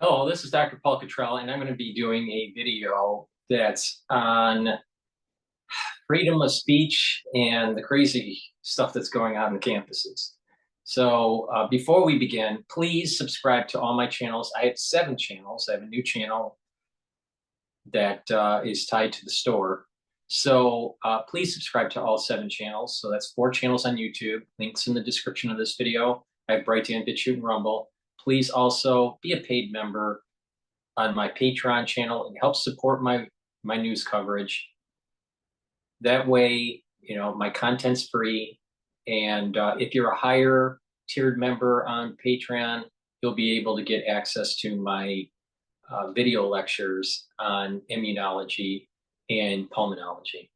Hello, this is Dr. Paul Cottrell, and I'm going to be doing a video that's on freedom of speech and the crazy stuff that's going on in campuses. So before we begin, please subscribe to all my channels. I have 7 channels. I have a new channel that is tied to the store. So please subscribe to all 7 channels. So that's 4 channels on YouTube. Links in the description of this video. I have Brighteon, Bitchute, and Rumble. Please also be a paid member on my Patreon channel and help support my news coverage. That way, my content's free. And if you're a higher tiered member on Patreon, you'll be able to get access to my video lectures on immunology and pulmonology.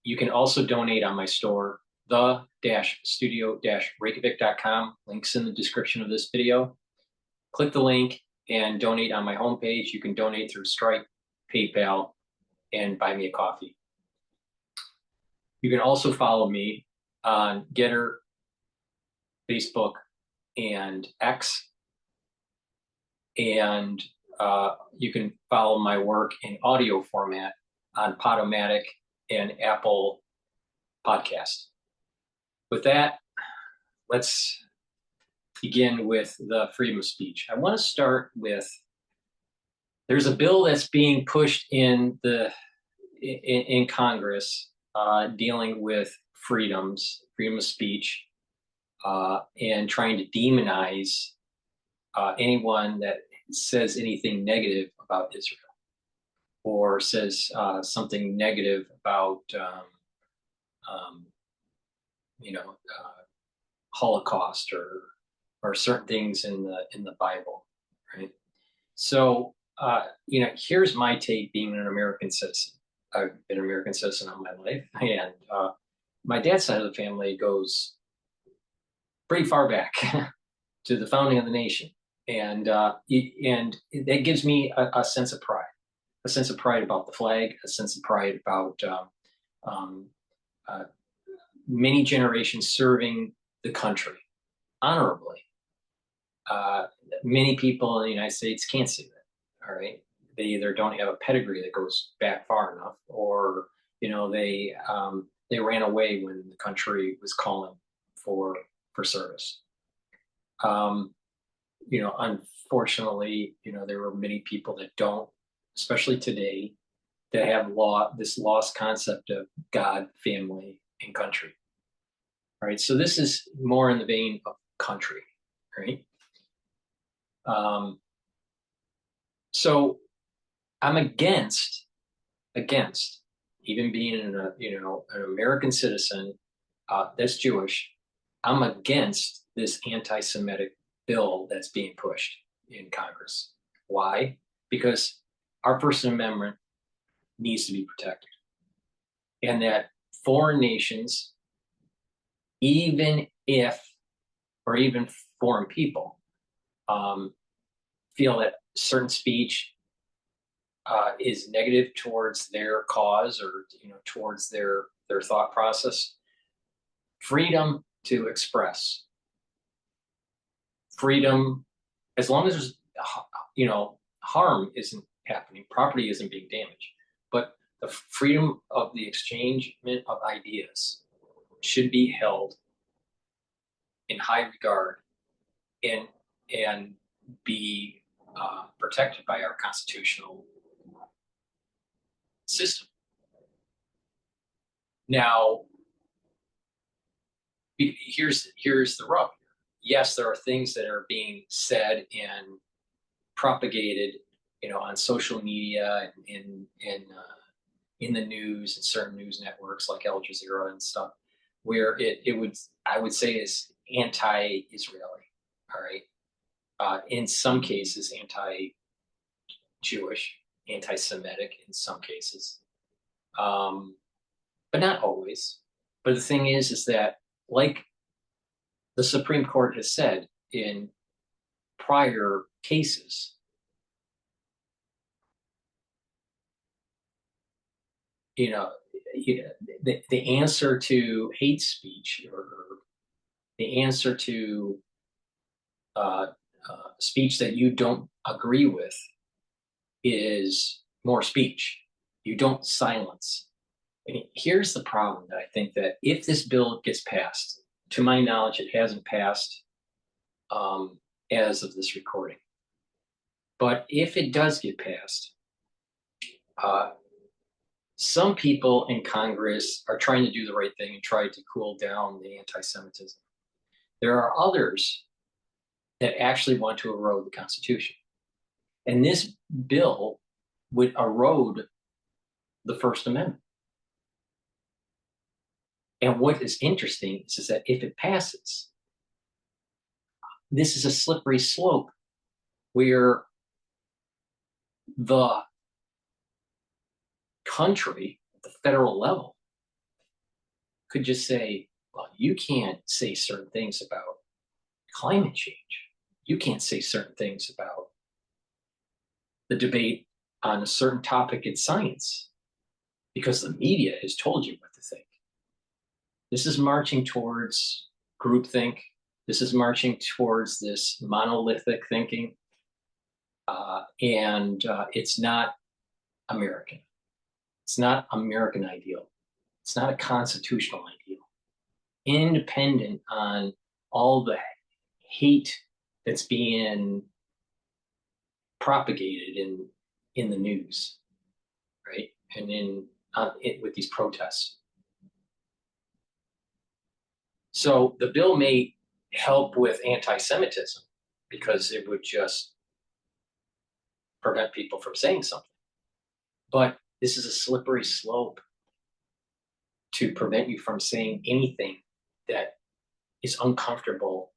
You can also donate on my store, the-studio-reykjavik.com. Links in the description of this video. Click the link and donate on my homepage. You can donate through Stripe, PayPal, and buy me a coffee. You can also follow me on GETTR, Facebook, and X. And you can follow my work in audio format on Podomatic and Apple Podcast. With that, let's begin with the freedom of speech. I want to start with, there's a bill that's being pushed in Congress dealing with freedom of speech, and trying to demonize anyone that says anything negative about Israel or says something negative about Holocaust or certain things in the Bible, right? So here's my take being an American citizen. I've been an American citizen all my life, and my dad's side of the family goes pretty far back to the founding of the nation, and that gives me a sense of pride about the flag, a sense of pride about many generations serving the country honorably. Many people in the United States can't say that. All right, they either don't have a pedigree that goes back far enough, or they ran away when the country was calling for service. Unfortunately, there were many people that don't, especially today, that have this lost concept of God, family, and country. All right, so this is more in the vein of country, right? So I'm against even being an American citizen that's Jewish. I'm against this anti-Semitic bill that's being pushed in Congress. Why? Because our First Amendment needs to be protected, and that foreign nations, even foreign people, feel that certain speech is negative towards their cause or towards their thought process. Freedom to express, freedom, as long as there's harm isn't happening, property isn't being damaged, but the freedom of the exchange of ideas should be held in high regard and be protected by our constitutional system. Now, here's the rub. Yes, there are things that are being said and propagated, on social media and in the news and certain news networks like Al Jazeera and stuff, where I would say is anti-Israeli. All right, in some cases anti-Jewish, anti-Semitic in some cases, but not always. But the thing is that, like the Supreme Court has said in prior cases, the answer to hate speech or the answer to speech that you don't agree with is more speech. You don't silence. And here's the problem that I think that if this bill gets passed, to my knowledge, it hasn't passed as of this recording. But if it does get passed, some people in Congress are trying to do the right thing and try to cool down the anti-Semitism. There are others that actually want to erode the Constitution. And this bill would erode the First Amendment. And what is interesting is that if it passes, this is a slippery slope where the country at the federal level could just say, well, you can't say certain things about climate change. You can't say certain things about the debate on a certain topic in science because the media has told you what to think. This is marching towards groupthink. This is marching towards this monolithic thinking. And it's not American. It's not American ideal. It's not a constitutional ideal. Independent on all the hate that's being propagated in the news, right? And with these protests. So the bill may help with anti-Semitism because it would just prevent people from saying something. But this is a slippery slope to prevent you from saying anything that is uncomfortable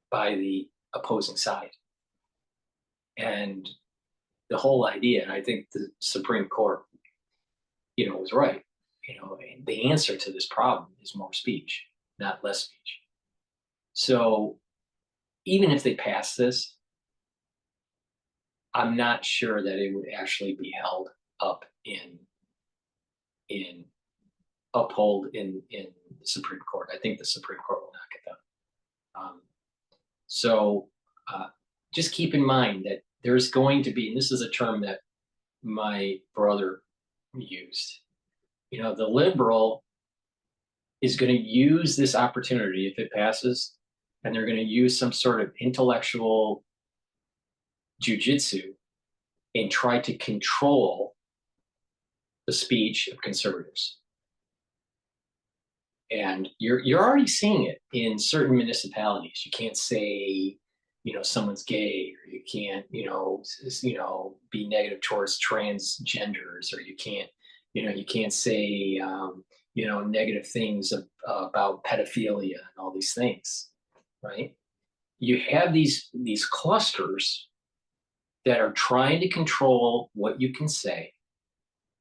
by the opposing side. And the whole idea, and I think the Supreme Court, was right. The answer to this problem is more speech, not less speech. So even if they pass this, I'm not sure that it would actually be held up upheld in the Supreme Court. I think the Supreme Court will knock it down. So just keep in mind that there's going to be, and this is a term that my brother used, the liberal is going to use this opportunity if it passes, and they're going to use some sort of intellectual jujitsu and try to control the speech of conservatives. And you're already seeing it in certain municipalities. You can't say, someone's gay, or you can't, be negative towards transgenders, or you can't say, negative things about pedophilia and all these things, right? You have these clusters that are trying to control what you can say,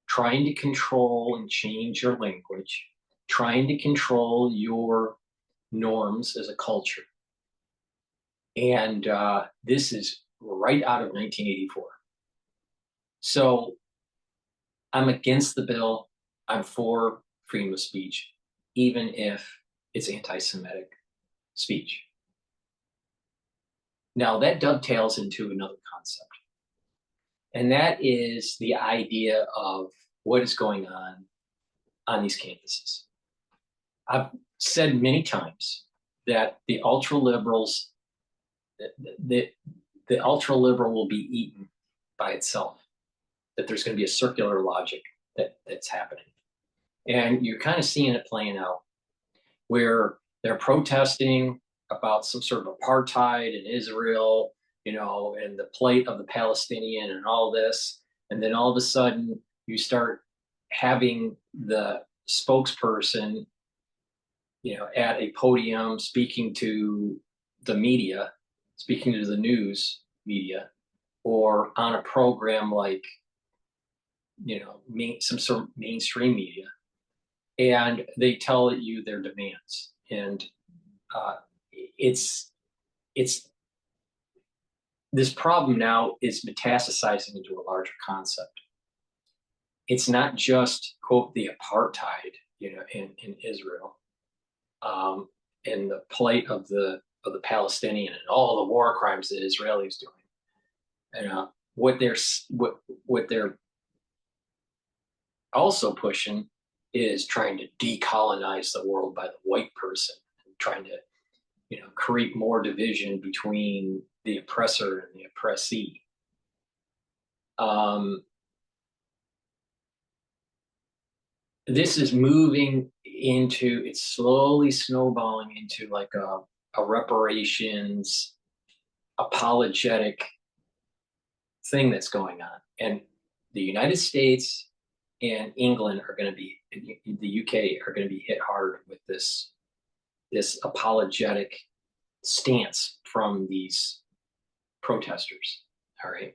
trying to control and change your language, trying to control your norms as a culture. And this is right out of 1984. So I'm against the bill. I'm for freedom of speech, even if it's anti-Semitic speech. Now that dovetails into another concept. And that is the idea of what is going on these campuses. I've said many times that the ultra-liberals, the ultra-liberal will be eaten by itself, that there's going to be a circular logic that's happening. And you're kind of seeing it playing out where they're protesting about some sort of apartheid in Israel, and the plight of the Palestinian and all this. And then all of a sudden you start having the spokesperson, at a podium speaking to the media, speaking to the news media, or on a program like, some sort of mainstream media, and they tell you their demands. And it's this problem now is metastasizing into a larger concept. It's not just, quote, the apartheid, in Israel, and the plight of the the Palestinian and all the war crimes that Israel is doing. And what they're also pushing is trying to decolonize the world by the white person, and trying to, create more division between the oppressor and the oppressee. This is moving into, it's slowly snowballing into like a reparations apologetic thing that's going on. And the United States and England are going to be, the UK are going to be hit hard with this apologetic stance from these protesters. All right.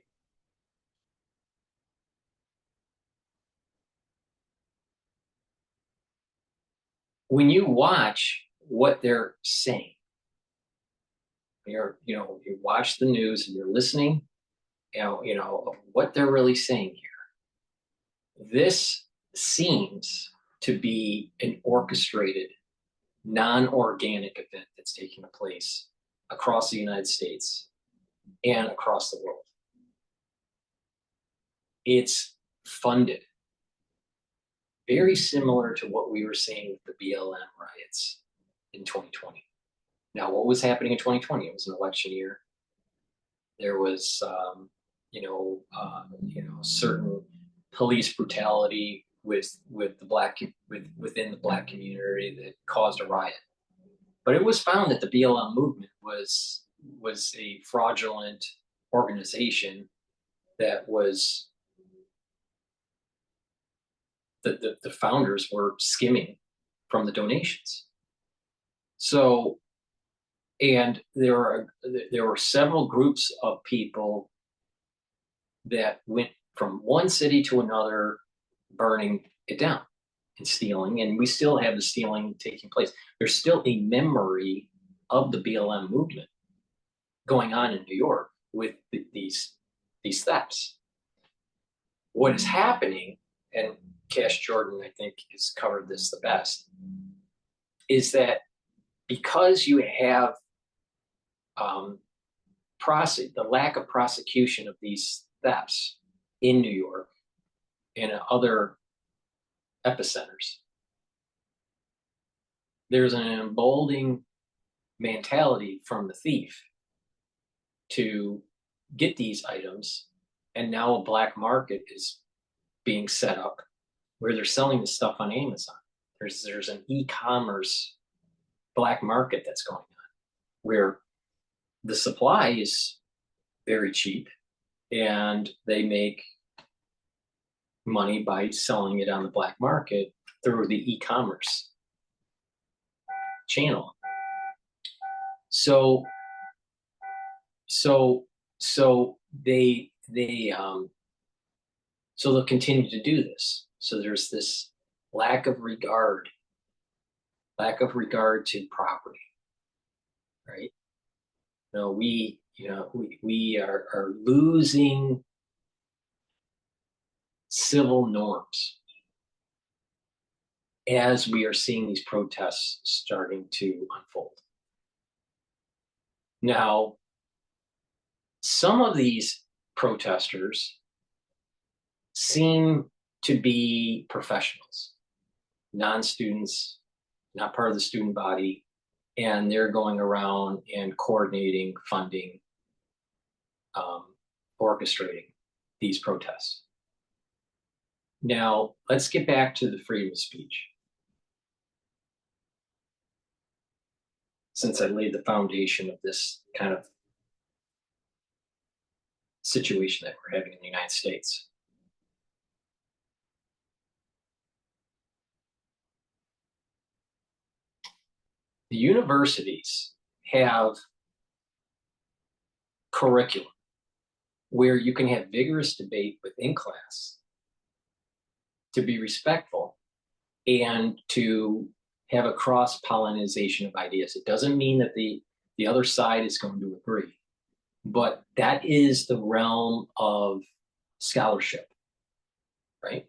When you watch what they're saying, you watch the news and you're listening, of what they're really saying here. This seems to be an orchestrated, non-organic event that's taking place across the United States and across the world. It's funded, very similar to what we were seeing with the BLM riots in 2020. Now, what was happening in 2020? It was an election year. There was, certain police brutality within the black community that caused a riot. But it was found that the BLM movement was a fraudulent organization that was the founders were skimming from the donations. So, and there were several groups of people that went from one city to another, burning it down and stealing, and we still have the stealing taking place. There's still a memory of the BLM movement going on in New York with these thefts. What is happening, and Cash Jordan, I think, has covered this the best, is that because you have the lack of prosecution of these thefts in New York and other epicenters, there's an emboldening mentality from the thief to get these items, and now a black market is being set up where they're selling this stuff on Amazon. There's an e-commerce black market that's going on where the supply is very cheap and they make money by selling it on the black market through the e-commerce channel. So they'll continue to do this. So there's this lack of regard to property, right? We are losing civil norms as we are seeing these protests starting to unfold. Now, some of these protesters seem to be professionals, non-students, not part of the student body, and they're going around and coordinating, funding, orchestrating these protests. Now, let's get back to the freedom of speech. Since I laid the foundation of this kind of situation that we're having in the United States. The universities have curriculum where you can have vigorous debate within class, to be respectful, and to have a cross-pollination of ideas. It doesn't mean that the other side is going to agree, but that is the realm of scholarship, right?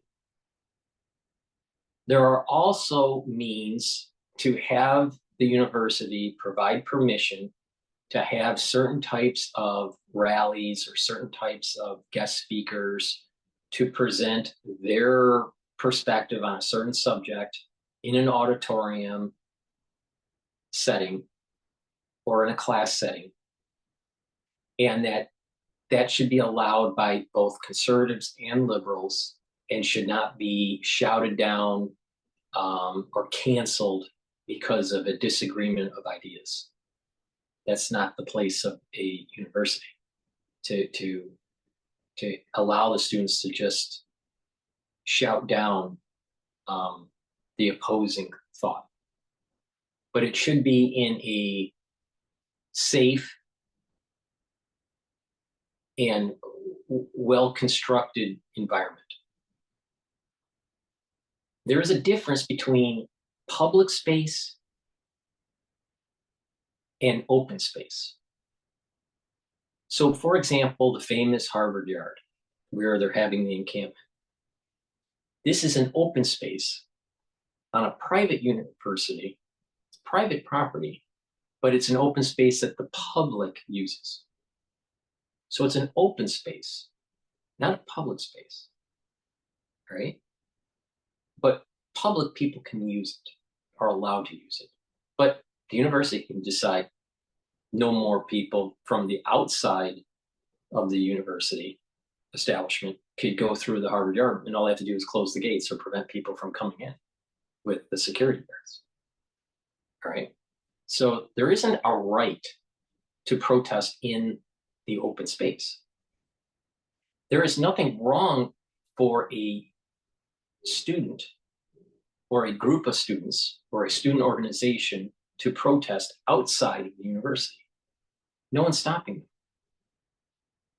There are also means to have the university provide permission to have certain types of rallies or certain types of guest speakers to present their perspective on a certain subject in an auditorium setting or in a class setting, and that should be allowed by both conservatives and liberals and should not be shouted down or canceled because of a disagreement of ideas. That's not the place of a university to allow the students to just shout down the opposing thought. But it should be in a safe and well-constructed environment. There is a difference between public space and open space. So, for example, the famous Harvard Yard, where they're having the encampment. This is an open space on a private university, it's private property, but it's an open space that the public uses. So it's an open space, not a public space, right? But public people can use it, are allowed to use it. But the university can decide no more people from the outside of the university establishment could go through the Harvard Yard, and all they have to do is close the gates or prevent people from coming in with the security guards. All right. So there isn't a right to protest in the open space. There is nothing wrong for a student or a group of students or a student organization to protest outside of the university. No one's stopping them.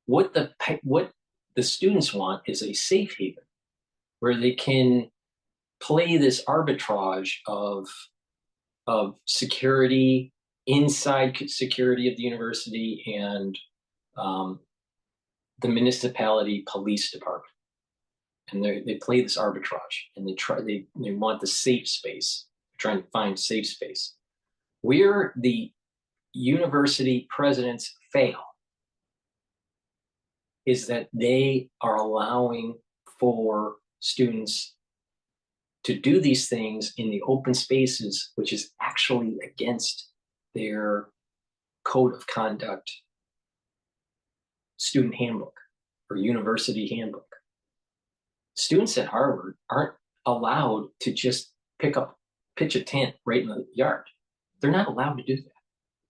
What the students want is a safe haven where they can play this arbitrage of security, inside security of the university, and the municipality police department. And they play this arbitrage, and they want the safe space. They're trying to find safe space. Where the university presidents fail is that they are allowing for students to do these things in the open spaces, which is actually against their code of conduct student handbook or university handbook. Students at Harvard aren't allowed to just pitch a tent right in the yard. They're not allowed to do that.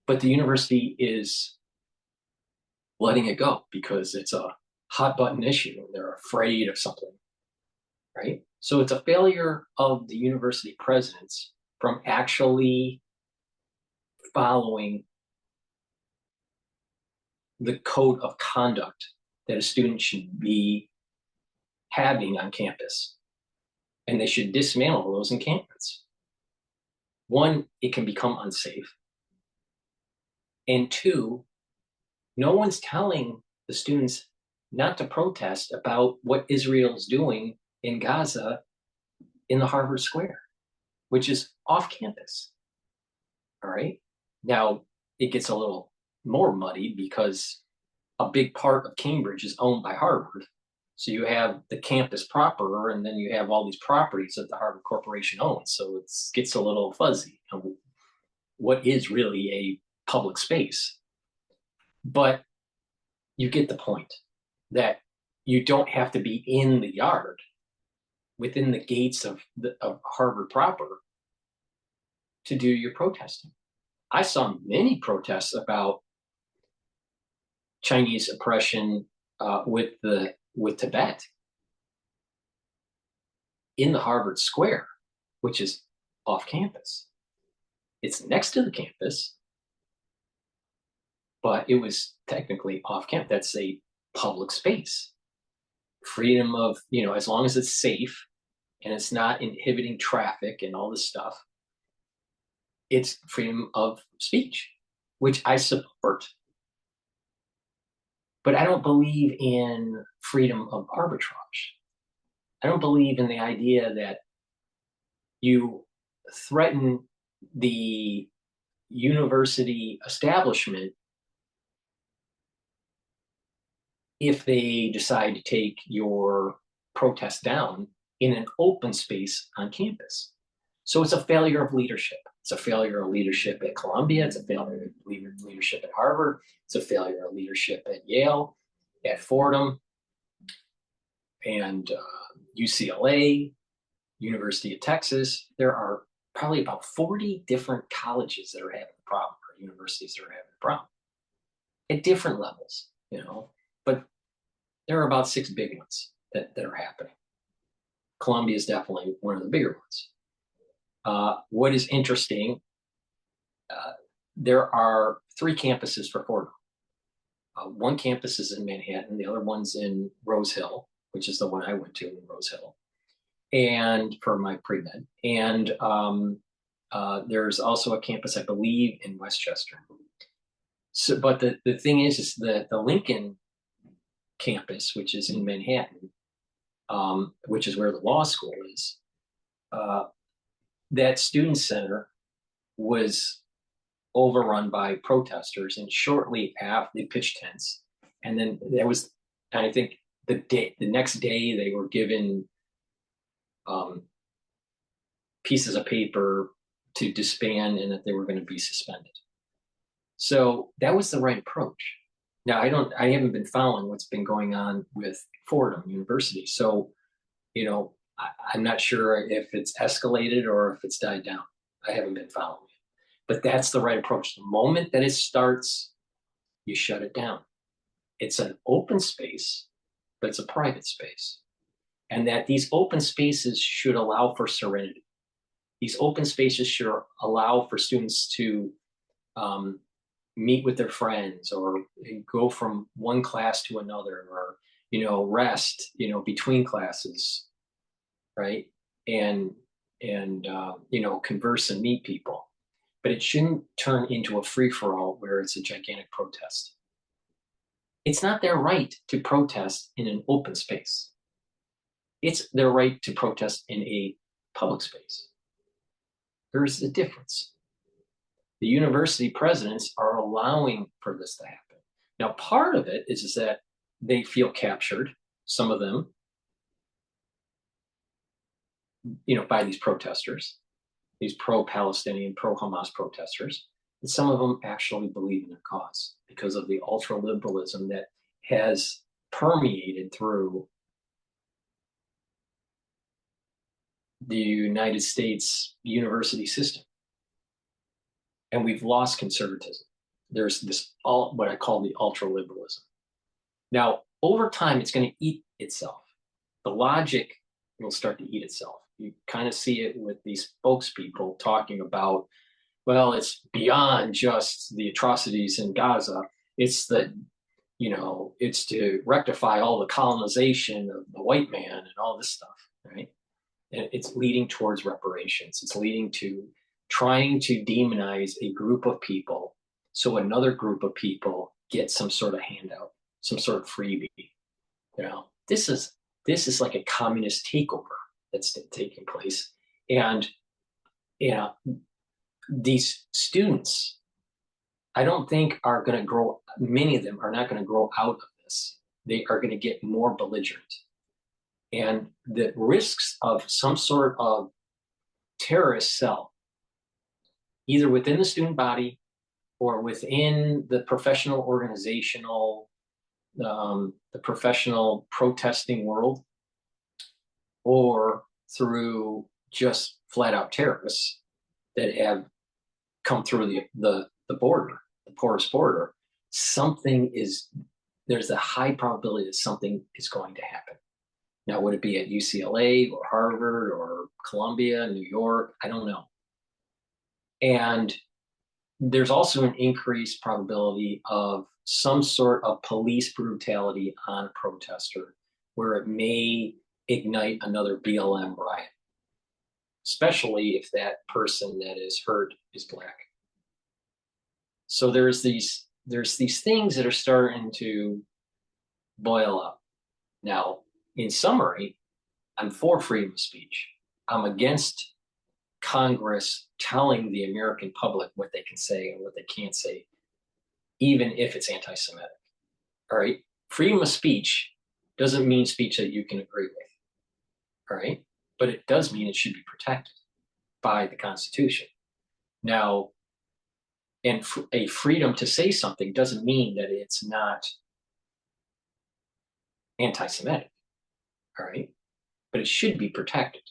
But the university is letting it go because it's a hot button issue and they're afraid of something, right? So it's a failure of the university presidents from actually following the code of conduct that a student should be having on campus. And they should dismantle those encampments. One, it can become unsafe. And two, no one's telling the students not to protest about what Israel's doing in Gaza in the Harvard Square, which is off campus. All right. Now, it gets a little more muddy because a big part of Cambridge is owned by Harvard. So you have the campus proper, and then you have all these properties that the Harvard Corporation owns. So it gets a little fuzzy. What is really a public space? But you get the point that you don't have to be in the yard within the gates of Harvard proper to do your protesting. I saw many protests about Chinese oppression with Tibet in the Harvard Square, which is off campus. It's next to the campus, but it was technically off campus. That's a public space. Freedom of, as long as it's safe and it's not inhibiting traffic and all this stuff, it's freedom of speech, which I support. But I don't believe in freedom of arbitrage. I don't believe in the idea that you threaten the university establishment if they decide to take your protest down in an open space on campus. So it's a failure of leadership. It's a failure of leadership at Columbia. It's a failure of leadership at Harvard. It's a failure of leadership at Yale, at Fordham, and UCLA, University of Texas. There are probably about 40 different colleges that are having the problem, or universities that are having the problem at different levels, but there are about 6 big ones that are happening. Columbia is definitely one of the bigger ones. What is interesting, there are 3 campuses for Fordham. One campus is in Manhattan, the other one's in Rose Hill, which is the one I went to in Rose Hill, and for my pre-med. And there's also a campus, I believe, in Westchester. So, but the thing is the Lincoln campus, which is in Manhattan, which is where the law school is, that student center was overrun by protesters, and shortly after they pitched tents, and then there was, I think the next day they were given pieces of paper to disband and that they were going to be suspended. So that was the right approach. Now I haven't been following what's been going on with Fordham University, so I'm not sure if it's escalated or if it's died down. I haven't been following it. But that's the right approach. The moment that it starts, you shut it down. It's an open space, but it's a private space. And that these open spaces should allow for serenity. These open spaces should allow for students to meet with their friends, or go from one class to another, or rest between classes, right? And converse and meet people. But it shouldn't turn into a free-for-all where it's a gigantic protest. It's not their right to protest in an open space. It's their right to protest in a public space. There's a difference. The university presidents are allowing for this to happen. Now, part of it is that they feel captured, some of them, by these protesters, these pro-Palestinian, pro-Hamas protesters. And some of them actually believe in their cause because of the ultra-liberalism that has permeated through the United States university system. And we've lost conservatism. There's this, what I call the ultra-liberalism. Now, over time, it's going to eat itself. The logic will start to eat itself. You kind of see it with these spokespeople talking about, well, it's beyond just the atrocities in Gaza. It's it's to rectify all the colonization of the white man and all this stuff, right? And it's leading towards reparations. It's leading to trying to demonize a group of people so another group of people get some sort of handout, some sort of freebie. This is like a communist takeover that's taking place. And these students, I don't think are going to grow, many of them are not going to grow out of this. They are going to get more belligerent. And the risks of some sort of terrorist cell, either within the student body or within the professional organizational, the professional protesting world, or through just flat out terrorists that have come through the border, the porous border, there's a high probability that something is going to happen. Now, would it be at UCLA or Harvard or Columbia, New York? I don't know. And there's also an increased probability of some sort of police brutality on a protester where it may ignite another BLM riot, especially if that person that is hurt is Black. So there's these things that are starting to boil up. Now, in summary, I'm for freedom of speech. I'm against Congress telling the American public what they can say and what they can't say, even if it's anti-Semitic. All right. freedom of speech doesn't mean speech that you can agree with, all right? But it does mean it should be protected by the Constitution. Now, and a freedom to say something doesn't mean that it's not anti-Semitic, all right? But it should be protected.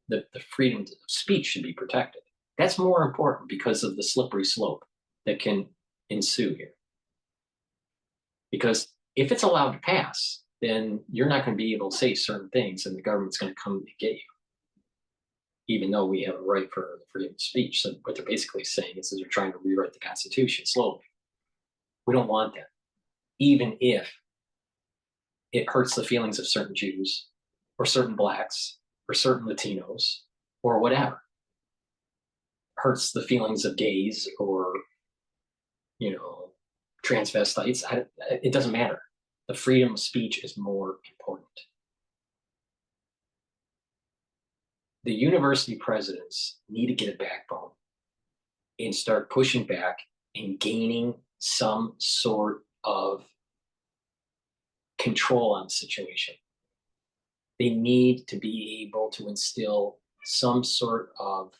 The freedom of speech should be protected. That's more important because of the slippery slope that can ensue here. Because if it's allowed to pass, then you're not going to be able to say certain things and the government's going to come and get you, even though we have a right for freedom of speech. So what they're basically saying is that they're trying to rewrite the Constitution slowly. We don't want that, even if it hurts the feelings of certain Jews or certain blacks or certain Latinos or whatever. Hurts the feelings of gays or, transvestites. It doesn't matter. The freedom of speech is more important. The university presidents need to get a backbone and start pushing back and gaining some sort of control on the situation. They need to be able to instill some sort of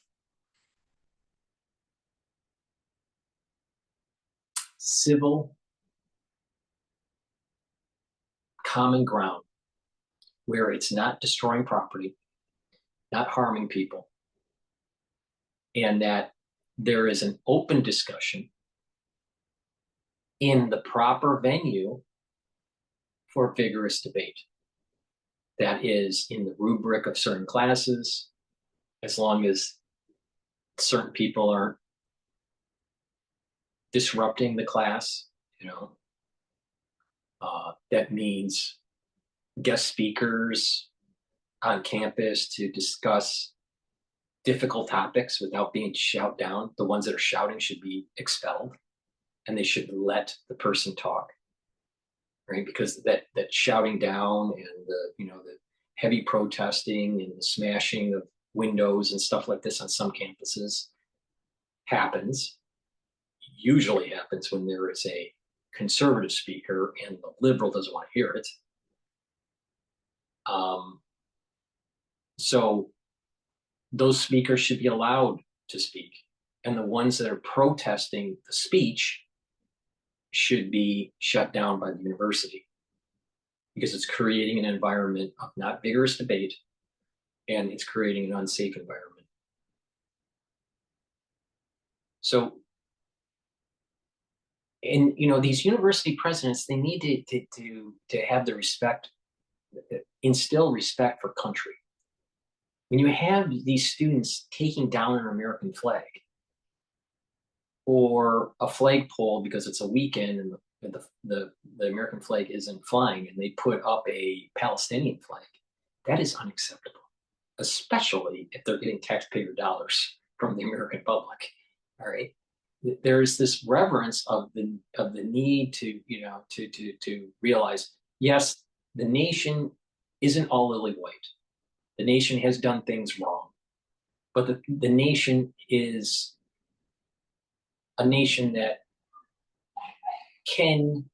civil common ground where it's not destroying property, not harming people, and that there is an open discussion in the proper venue for vigorous debate. That is in the rubric of certain classes, as long as certain people aren't disrupting the class, that means guest speakers on campus to discuss difficult topics without being shouted down. The ones that are shouting should be expelled, and they should let the person talk, right? Because that shouting down and the heavy protesting and the smashing of windows and stuff like this on some campuses usually happens when there is a conservative speaker and the liberal doesn't want to hear it. So those speakers should be allowed to speak, and the ones that are protesting the speech should be shut down by the university, because it's creating an environment of not vigorous debate, and it's creating an unsafe environment. So, and these university presidents, they need to have the respect, instill respect for country. When you have these students taking down an American flag or a flagpole because it's a weekend and the American flag isn't flying, and they put up a Palestinian flag, that is unacceptable, especially if they're getting taxpayer dollars from the American public. All right. There's this reverence of the need to realize, yes, the nation isn't all lily white. The nation has done things wrong, but the nation is a nation that can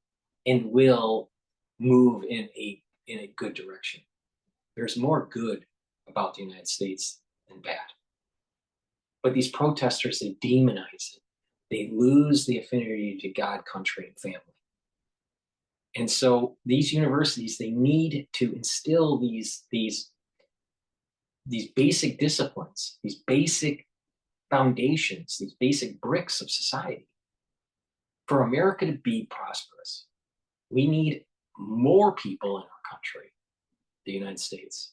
and will move in a good direction. There's more good about the United States than bad. But these protesters, they demonize it. They lose the affinity to God, country, and family. And so these universities, they need to instill these basic disciplines, these basic foundations, these basic bricks of society. For America to be prosperous, we need more people in our country, the United States,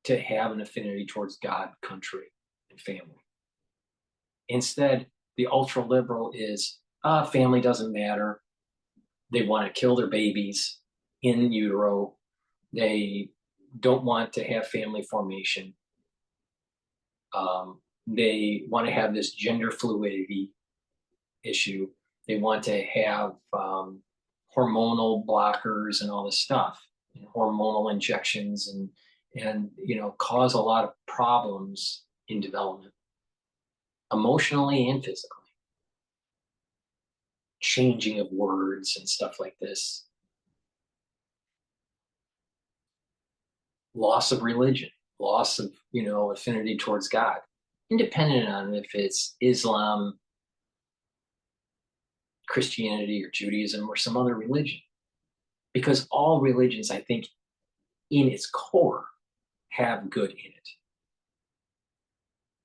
to have an affinity towards God, country, and family. Instead, the ultra liberal is family doesn't matter. They want to kill their babies in utero. They don't want to have family formation. They want to have this gender fluidity issue. They want to have hormonal blockers and all this stuff, and hormonal injections, and cause a lot of problems in development, emotionally and physically. Changing of words and stuff like this. loss of religion, loss of, affinity towards God, independent on if it's Islam, Christianity, or Judaism, or some other religion. Because all religions, I think, in its core, have good in it.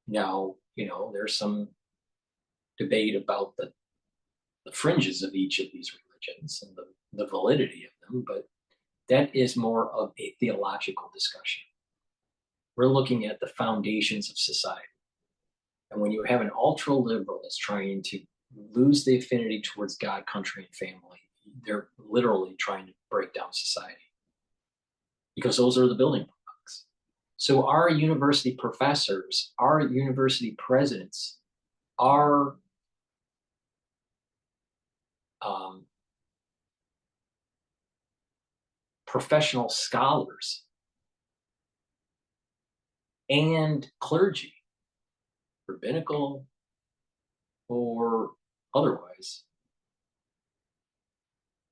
Now, there's some debate about the fringes of each of these religions and the validity of them, but that is more of a theological discussion. We're looking at the foundations of society. And when you have an ultra liberal that's trying to lose the affinity towards God, country, and family, they're literally trying to break down society, because those are the building blocks. So our university professors, our university presidents, our professional scholars and clergy, rabbinical or otherwise,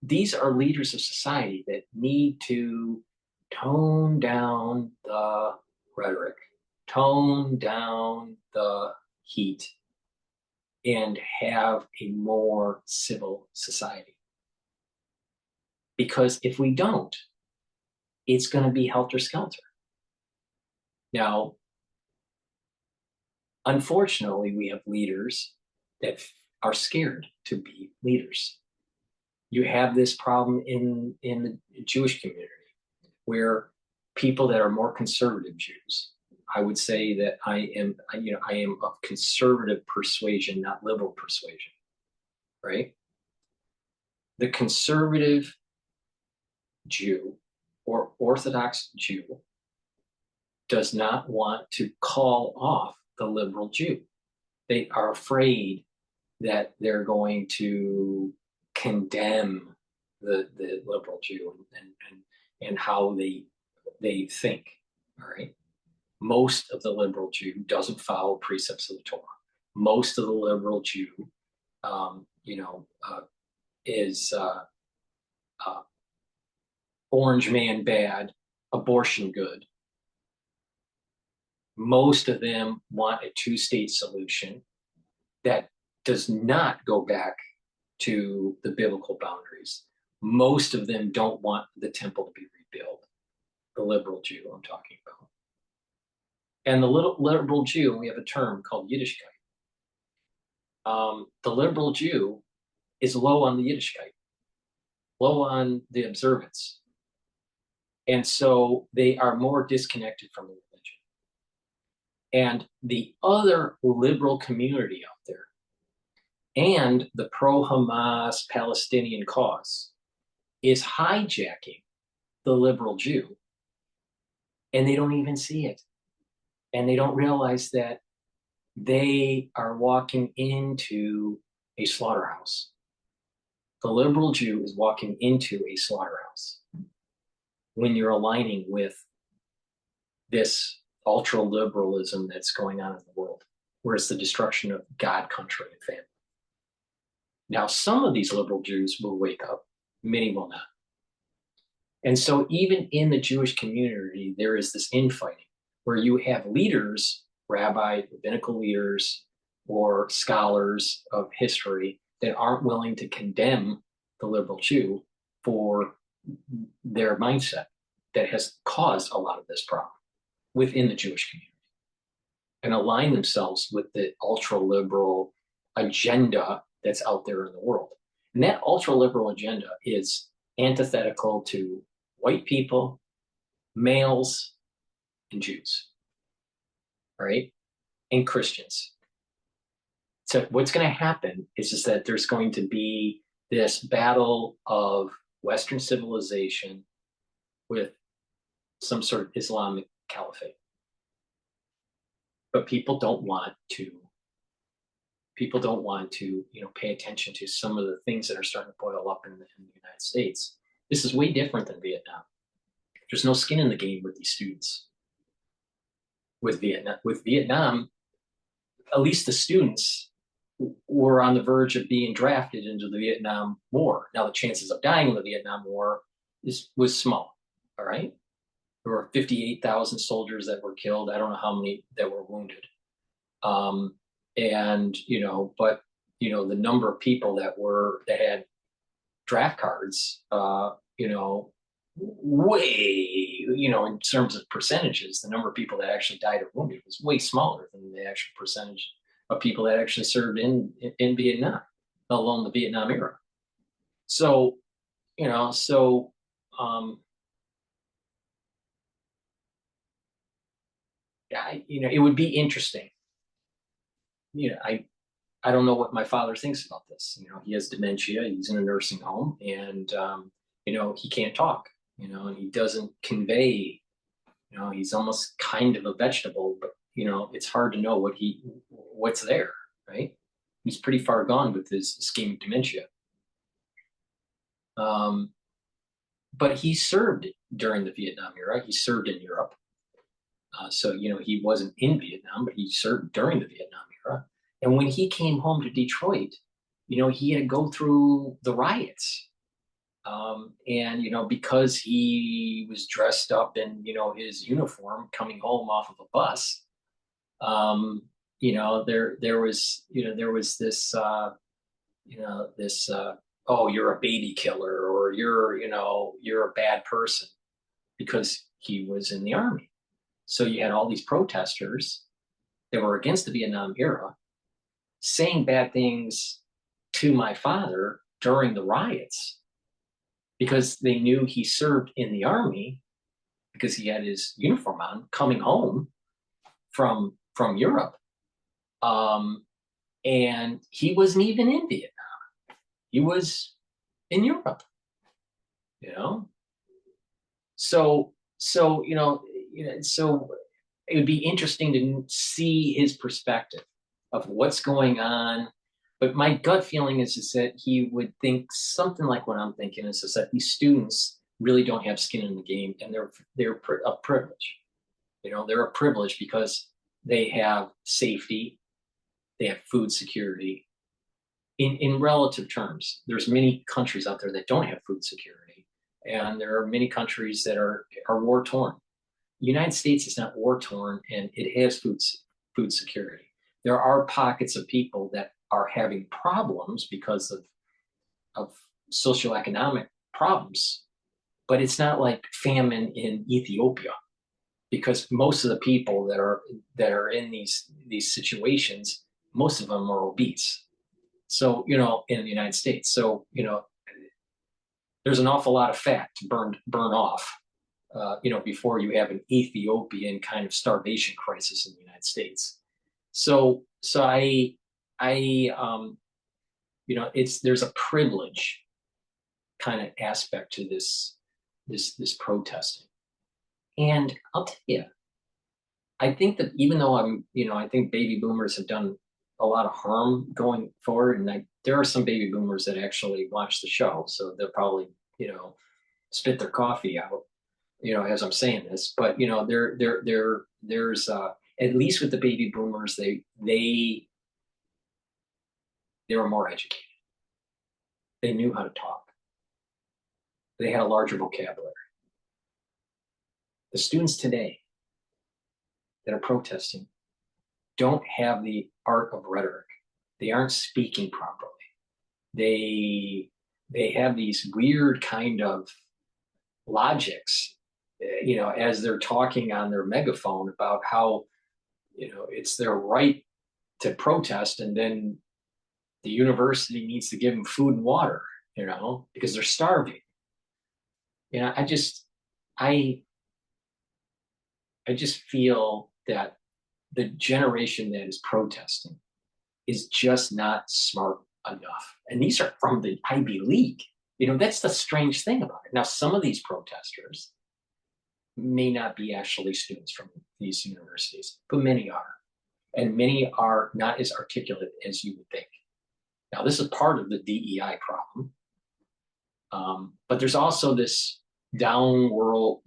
these are leaders of society that need to tone down the rhetoric, tone down the heat, and have a more civil society. Because if we don't, it's going to be helter-skelter. Now, unfortunately, we have leaders that are scared to be leaders. You have this problem in the Jewish community, where people that are more conservative Jews, I would say that I am of conservative persuasion, not liberal persuasion, right? The conservative Jew or Orthodox Jew does not want to call off the liberal Jew. They are afraid that they're going to condemn the liberal Jew and how they think. All right. Most of the liberal Jew doesn't follow precepts of the Torah. Most of the liberal Jew, is orange man bad, abortion good. Most of them want a two-state solution that does not go back to the biblical boundaries. Most of them don't want the temple to be rebuilt. The liberal Jew I'm talking about. And the liberal Jew, we have a term called Yiddishkeit. The liberal Jew is low on the Yiddishkeit, low on the observance. And so they are more disconnected from the religion. And the other liberal community out there, and the pro-Hamas Palestinian cause, is hijacking the liberal Jew, and they don't even see it. And they don't realize that they are walking into a slaughterhouse. The liberal Jew is walking into a slaughterhouse when you're aligning with this ultra-liberalism that's going on in the world, where it's the destruction of God, country, and family. Now, some of these liberal Jews will wake up, many will not. And so even in the Jewish community, there is this infighting where you have leaders, rabbi, rabbinical leaders, or scholars of history that aren't willing to condemn the liberal Jew for their mindset that has caused a lot of this problem within the Jewish community, and align themselves with the ultra-liberal agenda that's out there in the world. And that ultra-liberal agenda is antithetical to white people, males, and Jews, all right, and Christians. So what's going to happen is that there's going to be this battle of Western civilization with some sort of Islamic caliphate. But people don't want to pay attention to some of the things that are starting to boil up in the United States. This is way different than Vietnam. There's no skin in the game with these students. With Vietnam, at least the students were on the verge of being drafted into the Vietnam War. Now, the chances of dying in the Vietnam War was small, all right? There were 58,000 soldiers that were killed. I don't know how many that were wounded. Um, and but the number of people that had draft cards, way, in terms of percentages, the number of people that actually died or wounded was way smaller than the actual percentage of people that actually served in Vietnam, let alone the Vietnam era. So, so it would be interesting. I don't know what my father thinks about this. He has dementia. He's in a nursing home, and he can't talk. And he doesn't convey. He's almost kind of a vegetable, but it's hard to know what's there, right? He's pretty far gone with his ischemic dementia. But he served during the Vietnam era. He served in Europe. So he wasn't in Vietnam, but he served during the Vietnam era. And when he came home to Detroit, he had to go through the riots. And because he was dressed up in his uniform coming home off of a bus, there was this oh, you're a baby killer, or you're a bad person, because he was in the army. So you had all these protesters that were against the Vietnam era saying bad things to my father during the riots, because they knew he served in the army, because he had his uniform on coming home from Europe. And he wasn't even in Vietnam. He was in Europe, So so it would be interesting to see his perspective of what's going on. But my gut feeling is that he would think something like what I'm thinking, is that these students really don't have skin in the game, and they're a privilege. They're a privilege because they have safety, they have food security. In relative terms, there's many countries out there that don't have food security, and there are many countries that are war torn. The United States is not war torn, and it has food security. There are pockets of people that are having problems because of socioeconomic problems, but it's not like famine in Ethiopia, because most of the people that are in these situations, most of them are obese. So in the United States, so there's an awful lot of fat to burn off, before you have an Ethiopian kind of starvation crisis in the United States. So there's a privilege kind of aspect to this protesting. And I'll tell you, I think that even though I think baby boomers have done a lot of harm going forward, and there are some baby boomers that actually watch the show, so they'll probably spit their coffee out, as I'm saying this. But there's at least with the baby boomers, they were more educated. They knew how to talk. They had a larger vocabulary. The students today that are protesting don't have the art of rhetoric. They aren't speaking properly. They have these weird kind of logics, as they're talking on their megaphone about how, it's their right to protest, and then the university needs to give them food and water, because they're starving. I just feel that the generation that is protesting is just not smart enough. And these are from the Ivy League. That's the strange thing about it. Now, some of these protesters may not be actually students from these universities, but many are. And many are not as articulate as you would think. Now, this is part of the DEI problem. But there's also this downward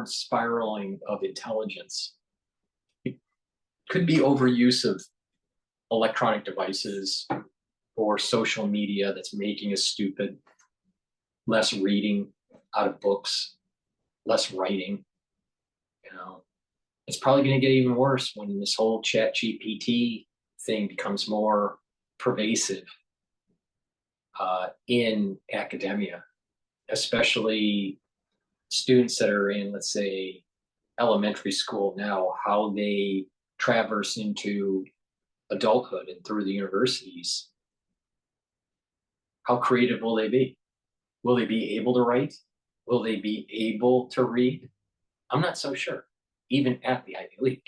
spiraling of intelligence. It could be overuse of electronic devices or social media that's making us stupid, less reading out of books. less writing. You know, it's probably going to get even worse when this whole chat GPT thing becomes more pervasive in academia, especially students that are in, let's say, elementary school now, how they traverse into adulthood and through the universities. How creative will they be? Will they be able to write? Will they be able to read? I'm not so sure, even at the Ivy League.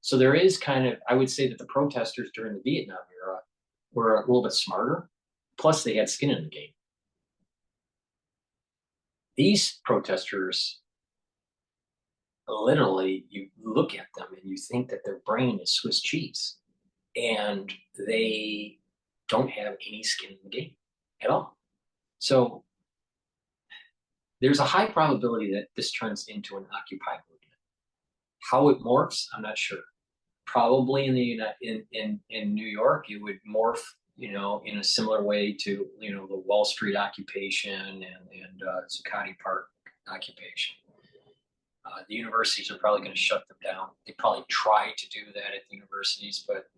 So there is kind of, I would say that the protesters during the Vietnam era were a little bit smarter. Plus, they had skin in the game. These protesters, literally, you look at them and you think that their brain is Swiss cheese, and they don't have any skin in the game at all. So there's a high probability that this turns into an Occupy movement. How it morphs, I'm not sure. Probably in New York, it would morph, in a similar way to, the Wall Street occupation and Zuccotti Park occupation. The universities are probably going to shut them down. They probably try to do that at the universities, but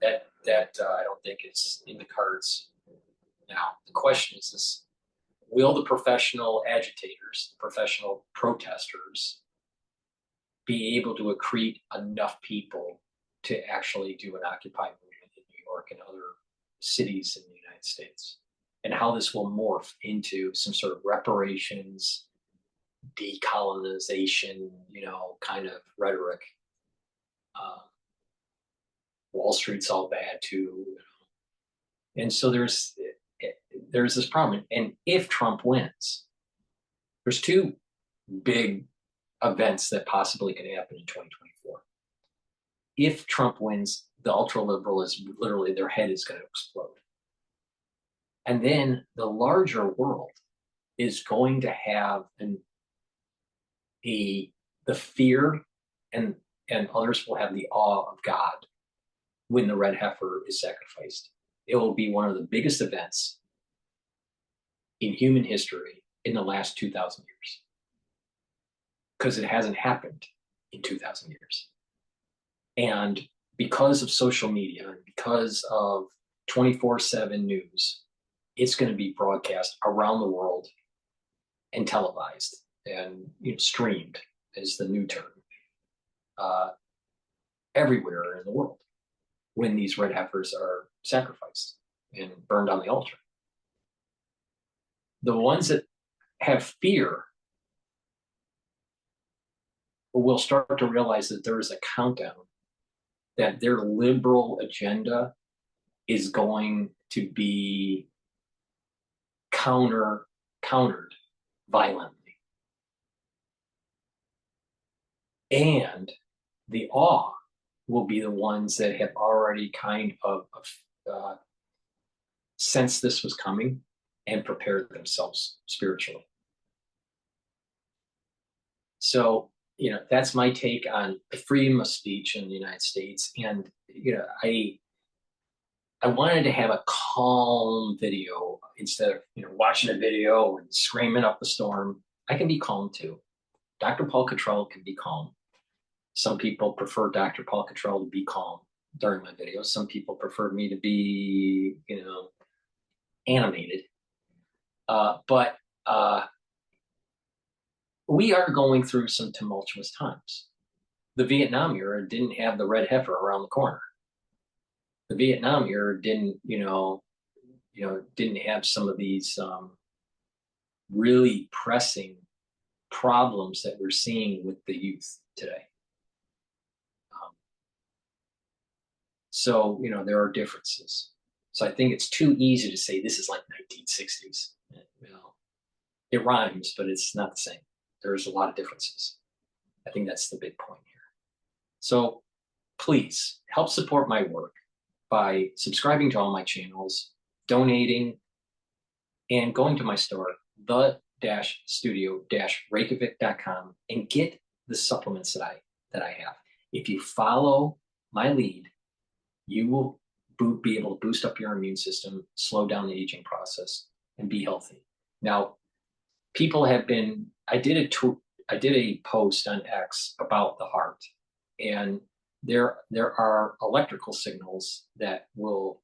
that I don't think is in the cards. Now, the question is this: will the professional agitators, the professional protesters, be able to accrete enough people to actually do an Occupy movement in New York and other cities in the United States? And how this will morph into some sort of reparations, decolonization, kind of rhetoric. Wall Street's all bad too. And so there's this problem. And if Trump wins, there's two big events that possibly can happen in 2024. If Trump wins, the ultra liberal is literally, their head is going to explode. And then the larger world is going to have the fear, and others will have the awe of God when the red heifer is sacrificed. It will be one of the biggest events in human history in the last 2,000 years, because it hasn't happened in 2,000 years. And because of social media and because of 24/7 news, it's going to be broadcast around the world and televised and streamed is the new term, everywhere in the world when these red heifers are sacrificed and burned on the altar. The ones that have fear will start to realize that there is a countdown, that their liberal agenda is going to be countered violently. And the awe will be the ones that have already kind of sensed this was coming and prepared themselves spiritually. So, that's my take on the freedom of speech in the United States. And, I wanted to have a calm video instead of, watching a video and screaming up the storm. I can be calm too. Dr. Paul Cottrell can be calm. Some people prefer Dr. Paul Cottrell to be calm during my videos. Some people prefer me to be, animated. But we are going through some tumultuous times. The Vietnam era didn't have the red heifer around the corner. The Vietnam era didn't have some of these really pressing problems that we're seeing with the youth today. So, there are differences. So I think it's too easy to say this is like 1960s. It rhymes, but it's not the same. There's a lot of differences. I think that's the big point here. So please help support my work by subscribing to all my channels, donating, and going to my store, the-studio-reykjavik.com, and get the supplements that I have. If you follow my lead, you will be able to boost up your immune system, slow down the aging process, and be healthy. Now, people have been, I did a post on X about the heart, and there are electrical signals that will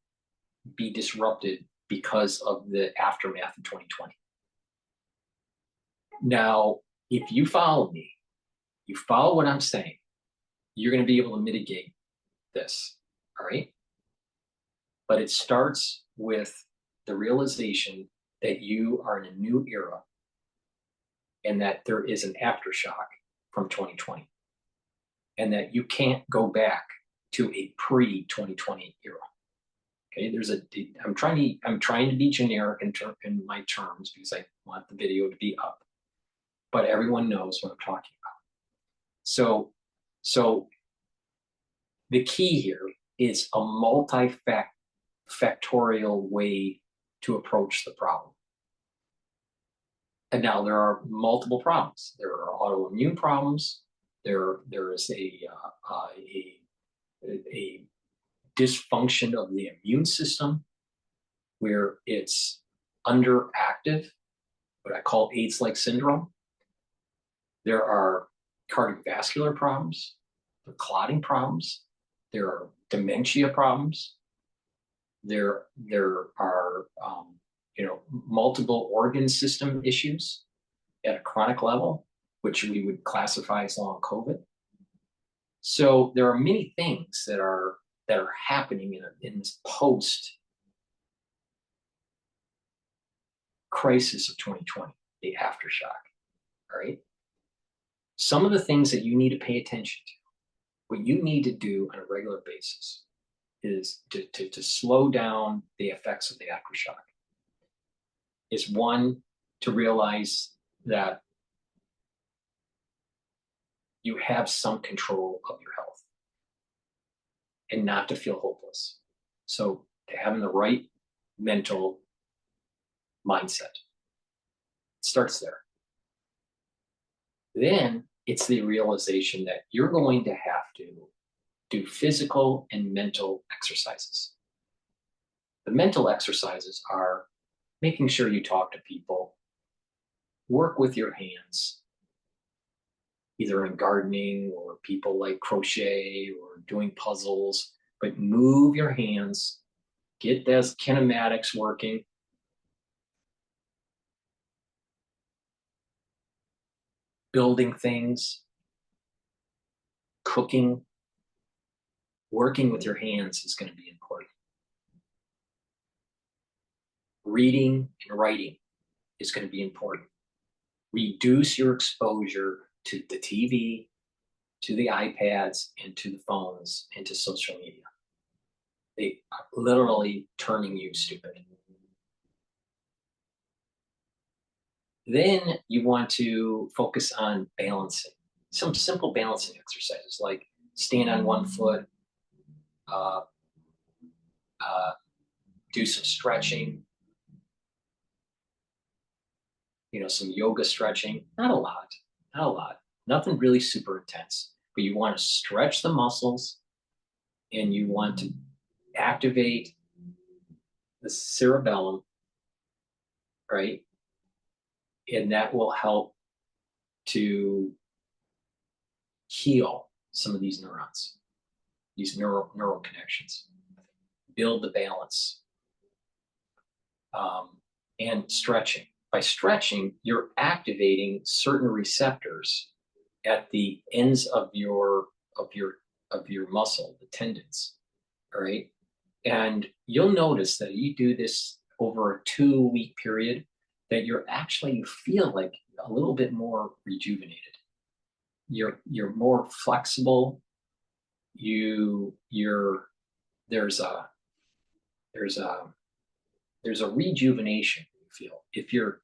be disrupted because of the aftermath of 2020. Now, if you follow me, you follow what I'm saying, you're going to be able to mitigate this. All right. But it starts with the realization that you are in a new era and that there is an aftershock from 2020 and that you can't go back to a pre-2020 era. Okay, I'm trying to be generic in my terms because I want the video to be up, but everyone knows what I'm talking about. So the key here is a multifactorial way to approach the problem. And now there are multiple problems. There are autoimmune problems. There is a dysfunction of the immune system where it's underactive, what I call AIDS-like syndrome. There are cardiovascular problems, there are clotting problems, there are dementia problems, there are multiple organ system issues at a chronic level, which we would classify as long COVID. So there are many things that are happening in this post crisis of 2020, the aftershock. All right. Some of the things that you need to pay attention to, what you need to do on a regular basis is to slow down the effects of the aftershock. Is one, to realize that you have some control of your health and not to feel hopeless. So to having the right mental mindset. It starts there. Then it's the realization that you're going to have to do physical and mental exercises. The mental exercises are making sure you talk to people, work with your hands, either in gardening or people like crochet or doing puzzles, but move your hands, get those kinematics working. Building things, cooking, working with your hands is going to be important. Reading and writing is going to be important. Reduce your exposure to the TV, to the iPads, and to the phones, and to social media. They are literally turning you stupid. Then you want to focus on balancing. Some simple balancing exercises like stand on one foot, do some stretching, some yoga stretching, not a lot, nothing really super intense, but you want to stretch the muscles and you want to activate the cerebellum, right? And that will help to heal some of these neurons, these neural connections, build the balance, and stretching. By stretching, you're activating certain receptors at the ends of your muscle, the tendons. All right. And you'll notice that you do this over a 2-week period, that you feel like a little bit more rejuvenated. You're more flexible. There's a rejuvenation you feel. If you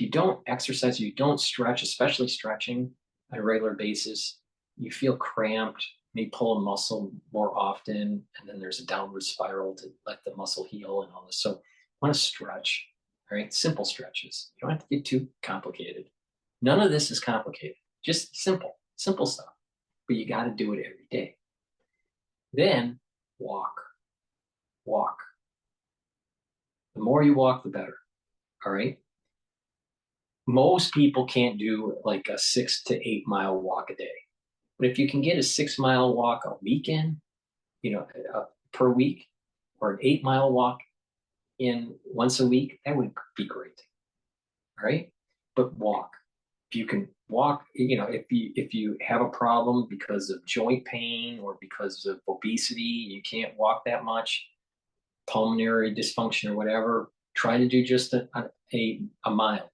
don't exercise, you don't stretch, especially stretching on a regular basis, you feel cramped, may pull a muscle more often, and then there's a downward spiral to let the muscle heal and all this. So you want to stretch, all right? Simple stretches. You don't have to get too complicated. None of this is complicated, just simple stuff, but you got to do it every day. Then walk. The more you walk, the better, all right? most people can't do like a 6 to 8 mile walk a day. But if you can get a 6 mile walk a weekend, per week, or an 8 mile walk in once a week, that would be great. All right. But walk. If you can walk, if you have a problem because of joint pain or because of obesity, you can't walk that much, pulmonary dysfunction or whatever, try to do just a mile.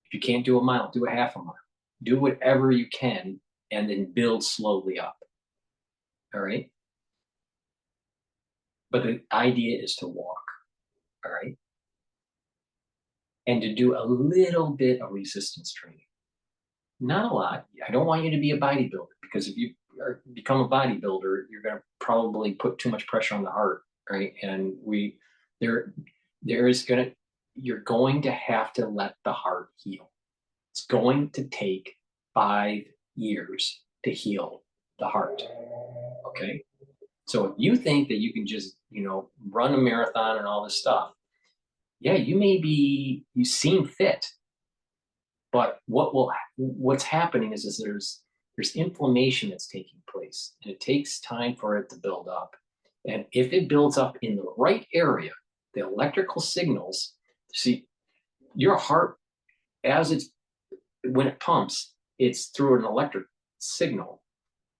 If you can't do a mile, do a half a mile. Do whatever you can and then build slowly up. All right. But the idea is to walk. All right. And to do a little bit of resistance training. Not a lot. I don't want you to be a bodybuilder, because if you become a bodybuilder, you're going to probably put too much pressure on the heart, right? And you're going to have to let the heart heal. It's going to take 5 years to heal the heart. Okay. So if you think that you can just, run a marathon and all this stuff, yeah, you seem fit, but what's happening is there's inflammation that's taking place, and it takes time for it to build up. And if it builds up in the right area, the electrical signals, see, your heart, when it pumps, it's through an electric signal.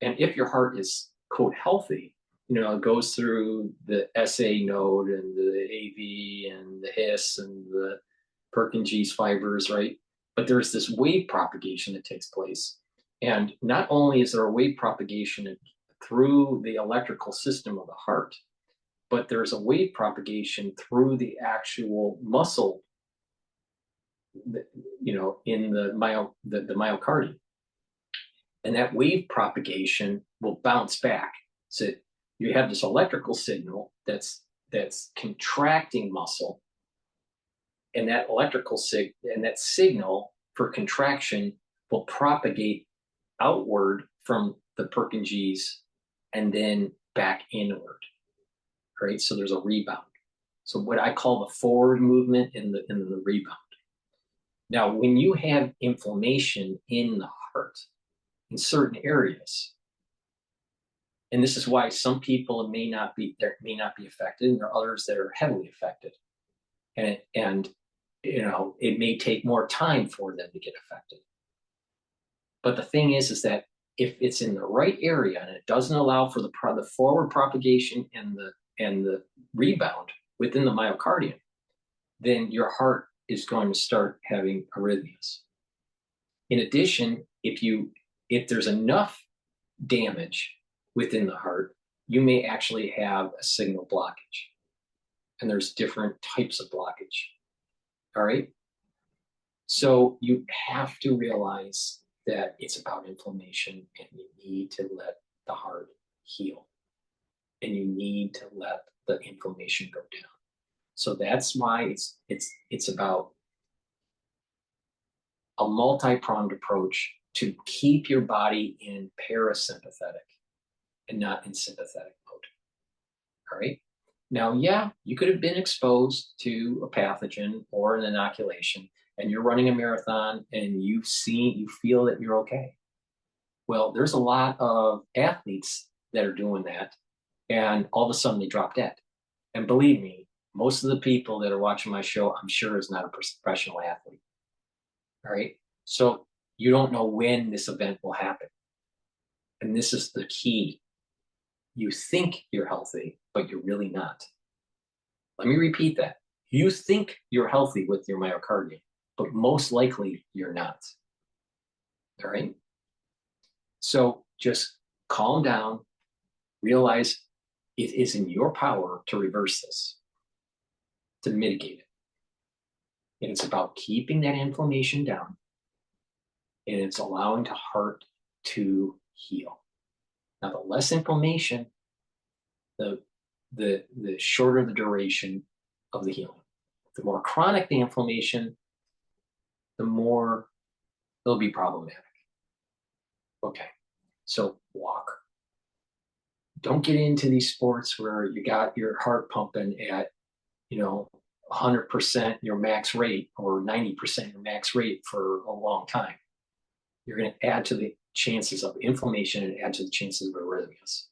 And if your heart is, quote, healthy, it goes through the SA node and the AV and the His and the Purkinje's fibers, right? But there's this wave propagation that takes place. And not only is there a wave propagation through the electrical system of the heart, but there's a wave propagation through the actual muscle, in the myocardium. And that wave propagation will bounce back. So you have this electrical signal that's contracting muscle, and that that signal for contraction will propagate outward from the Purkinje's and then back inward. Right? So there's a rebound. So what I call the forward movement and the rebound. Now, when you have inflammation in the heart in certain areas, and this is why some people may not be affected, and there are others that are heavily affected. And it may take more time for them to get affected. But the thing is that if it's in the right area and it doesn't allow for the forward propagation and the rebound within the myocardium, then your heart is going to start having arrhythmias. In addition, if there's enough damage within the heart, you may actually have a signal blockage. And there's different types of blockage. All right. So you have to realize that it's about inflammation, and you need to let the heart heal, and you need to let the inflammation go down. So that's why it's about a multi-pronged approach to keep your body in parasympathetic and not in sympathetic mode. All right. Now, yeah, you could have been exposed to a pathogen or an inoculation, and you're running a marathon and you feel that you're okay. Well, there's a lot of athletes that are doing that, and all of a sudden they drop dead. And believe me, most of the people that are watching my show, I'm sure, is not a professional athlete. All right. So you don't know when this event will happen. And this is the key. You think you're healthy, but you're really not. Let me repeat that. You think you're healthy with your myocardium, but most likely you're not. All right. So just calm down, realize it is in your power to reverse this, to mitigate it. And it's about keeping that inflammation down, and it's allowing the heart to heal. Now, the less inflammation, the shorter the duration of the healing. The more chronic the inflammation, the more it'll be problematic. Okay, so walk. Don't get into these sports where you got your heart pumping at, 100% your max rate or 90% your max rate for a long time. You're going to add to the chances of inflammation and add to the chances of arrhythmias.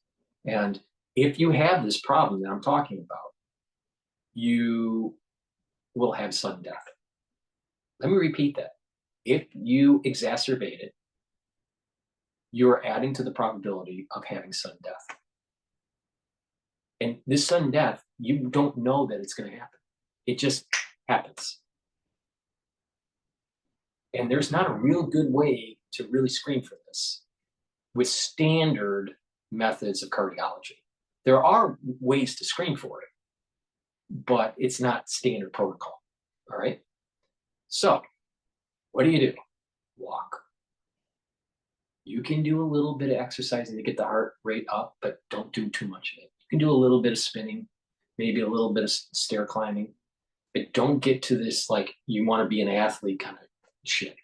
And if you have this problem that I'm talking about, you will have sudden death. Let me repeat that. If you exacerbate it, you're adding to the probability of having sudden death. And this sudden death, you don't know that it's going to happen. It just happens. And there's not a real good way to really screen for this with standard methods of cardiology. There are ways to screen for it, but it's not standard protocol. All right. So what do? Walk. You can do a little bit of exercising to get the heart rate up, but don't do too much of it. You can do a little bit of spinning, maybe a little bit of stair climbing, but don't get to this like you want to be an athlete kind of shit.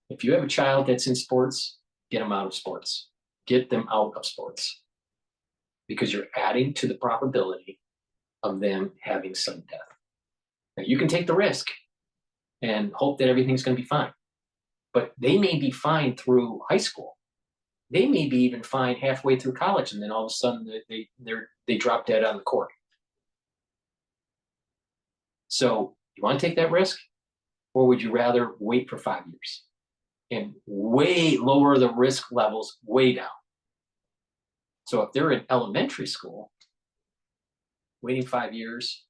If you have a child that's in sports, get them out of sports. Get them out of sports because you're adding to the probability of them having sudden death. Now, you can take the risk and hope that everything's going to be fine, but they may be fine through high school. They may be even fine halfway through college, and then all of a sudden they drop dead on the court. So you want to take that risk, or would you rather wait for 5 years and way lower the risk levels way down? So if they're in elementary school, waiting 5 years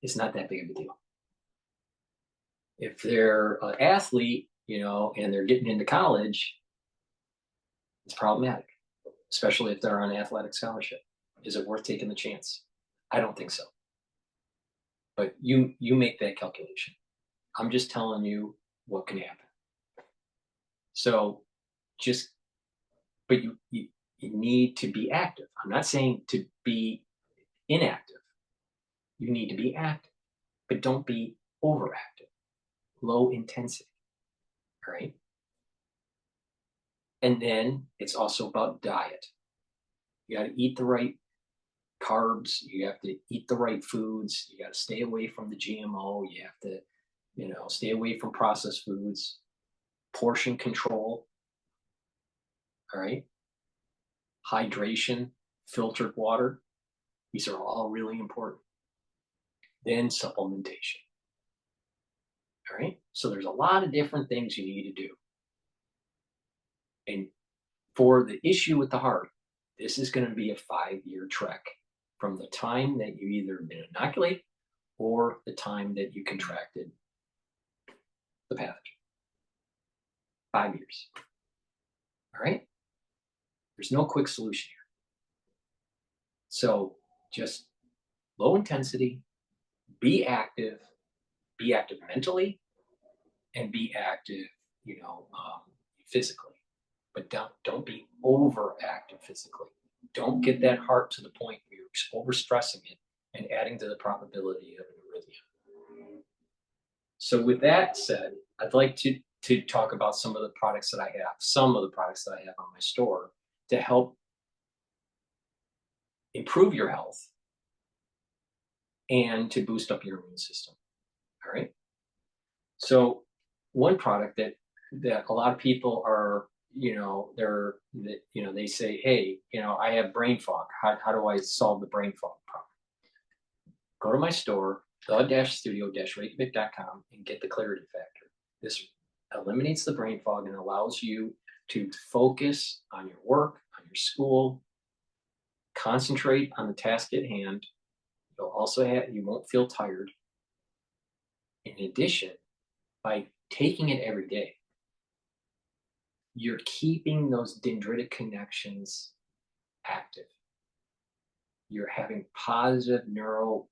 is not that big of a deal. If they're an athlete, and they're getting into college, it's problematic, especially if they're on an athletic scholarship. Is it worth taking the chance? I don't think so. But you make that calculation. I'm just telling you what can happen. So but you need to be active. I'm not saying to be inactive. You need to be active, but don't be overactive, low intensity, all right? And then it's also about diet. You got to eat the right carbs. You have to eat the right foods. You got to stay away from the GMO. You have to, stay away from processed foods, portion control, all right? Hydration, filtered water. These are all really important. Then supplementation. All right. So there's a lot of different things you need to do. And for the issue with the heart, this is going to be a 5-year trek from the time that you either been inoculated or the time that you contracted the pathogen. 5 years. All right. There's no quick solution here. So just low intensity, be active mentally, and be active, physically. But don't be overactive physically. Don't get that heart to the point where you're overstressing it and adding to the probability of an arrhythmia. So with that said, I'd like to talk about some of the products that I have on my store to help improve your health and to boost up your immune system. All right. So one product that a lot of people are, they say, hey, I have brain fog. How do I solve the brain fog problem? Go to my store, the-studio-reykjavik.com, and get the clarity factor. This eliminates the brain fog and allows you to focus on your work, on your school, concentrate on the task at hand. You won't feel tired. In addition, by taking it every day, you're keeping those dendritic connections active. You're having positive neuroplasticity.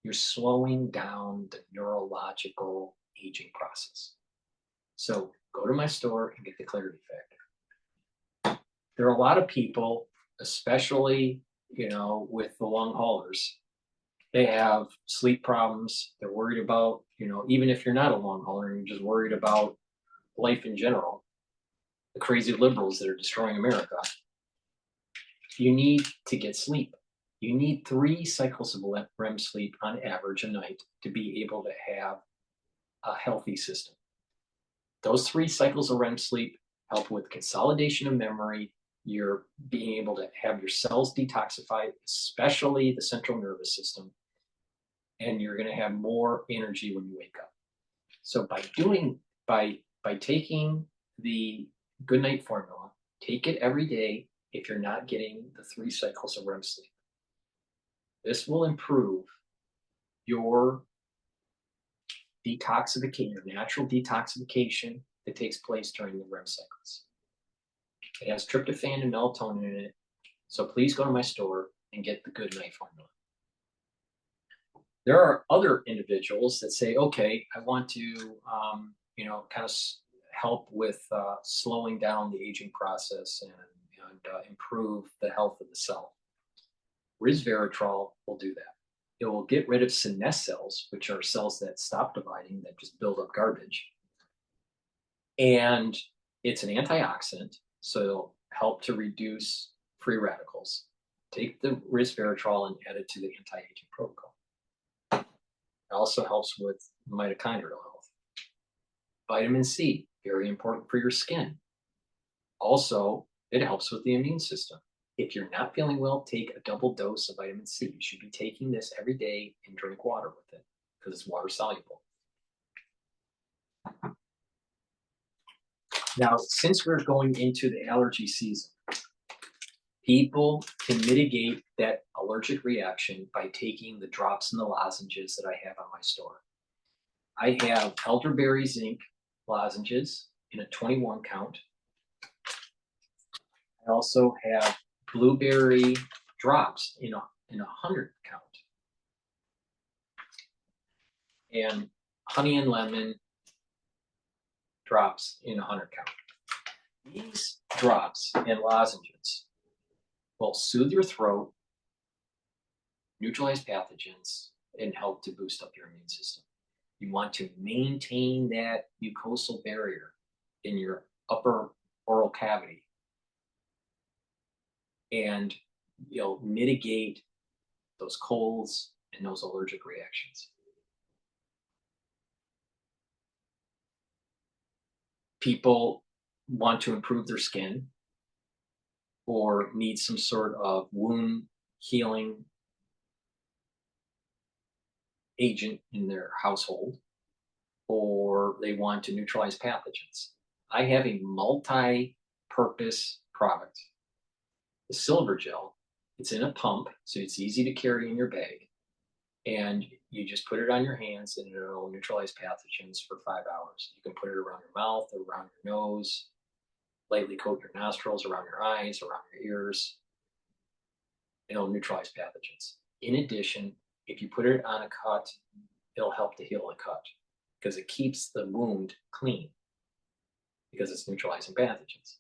You're slowing down the neurological aging process. So go to my store and get the clarity factor. There are a lot of people, especially, with the long haulers, they have sleep problems. They're worried about, even if you're not a long hauler and you're just worried about life in general, the crazy liberals that are destroying America, you need to get sleep. You need 3 cycles of REM sleep on average a night to be able to have a healthy system. Those 3 cycles of REM sleep help with consolidation of memory. You're being able to have your cells detoxify, especially the central nervous system, and you're going to have more energy when you wake up. So by taking the good night formula, take it every day if you're not getting the 3 cycles of REM sleep. This will improve your detoxification, your natural detoxification that takes place during the REM cycles. It has tryptophan and melatonin in it, so please go to my store and get the good night formula. There are other individuals that say, okay, I want to, kind of help with slowing down the aging process and improve the health of the cell. Resveratrol will do that. It will get rid of senescent cells, which are cells that stop dividing, that just build up garbage. And it's an antioxidant, so it'll help to reduce free radicals. Take the resveratrol and add it to the anti-aging protocol. It also helps with mitochondrial health. Vitamin C, very important for your skin. Also, it helps with the immune system. If you're not feeling well, take a double dose of vitamin C. You should be taking this every day and drink water with it because it's water soluble. Now, since we're going into the allergy season, people can mitigate that allergic reaction by taking the drops and the lozenges that I have on my store. I have elderberry zinc lozenges in a 21 count. I also have blueberry drops in a 100 count. And honey and lemon drops in a 100 count. These drops and lozenges will soothe your throat, neutralize pathogens, and help to boost up your immune system. You want to maintain that mucosal barrier in your upper oral cavity, and you'll mitigate those colds and those allergic reactions. People want to improve their skin or need some sort of wound healing agent in their household, or they want to neutralize pathogens. I have a multi-purpose product. The silver gel, it's in a pump, so it's easy to carry in your bag. And you just put it on your hands and it'll neutralize pathogens for 5 hours. You can put it around your mouth, around your nose, lightly coat your nostrils, around your eyes, around your ears. It'll neutralize pathogens. In addition, if you put it on a cut, it'll help to heal a cut because it keeps the wound clean because it's neutralizing pathogens.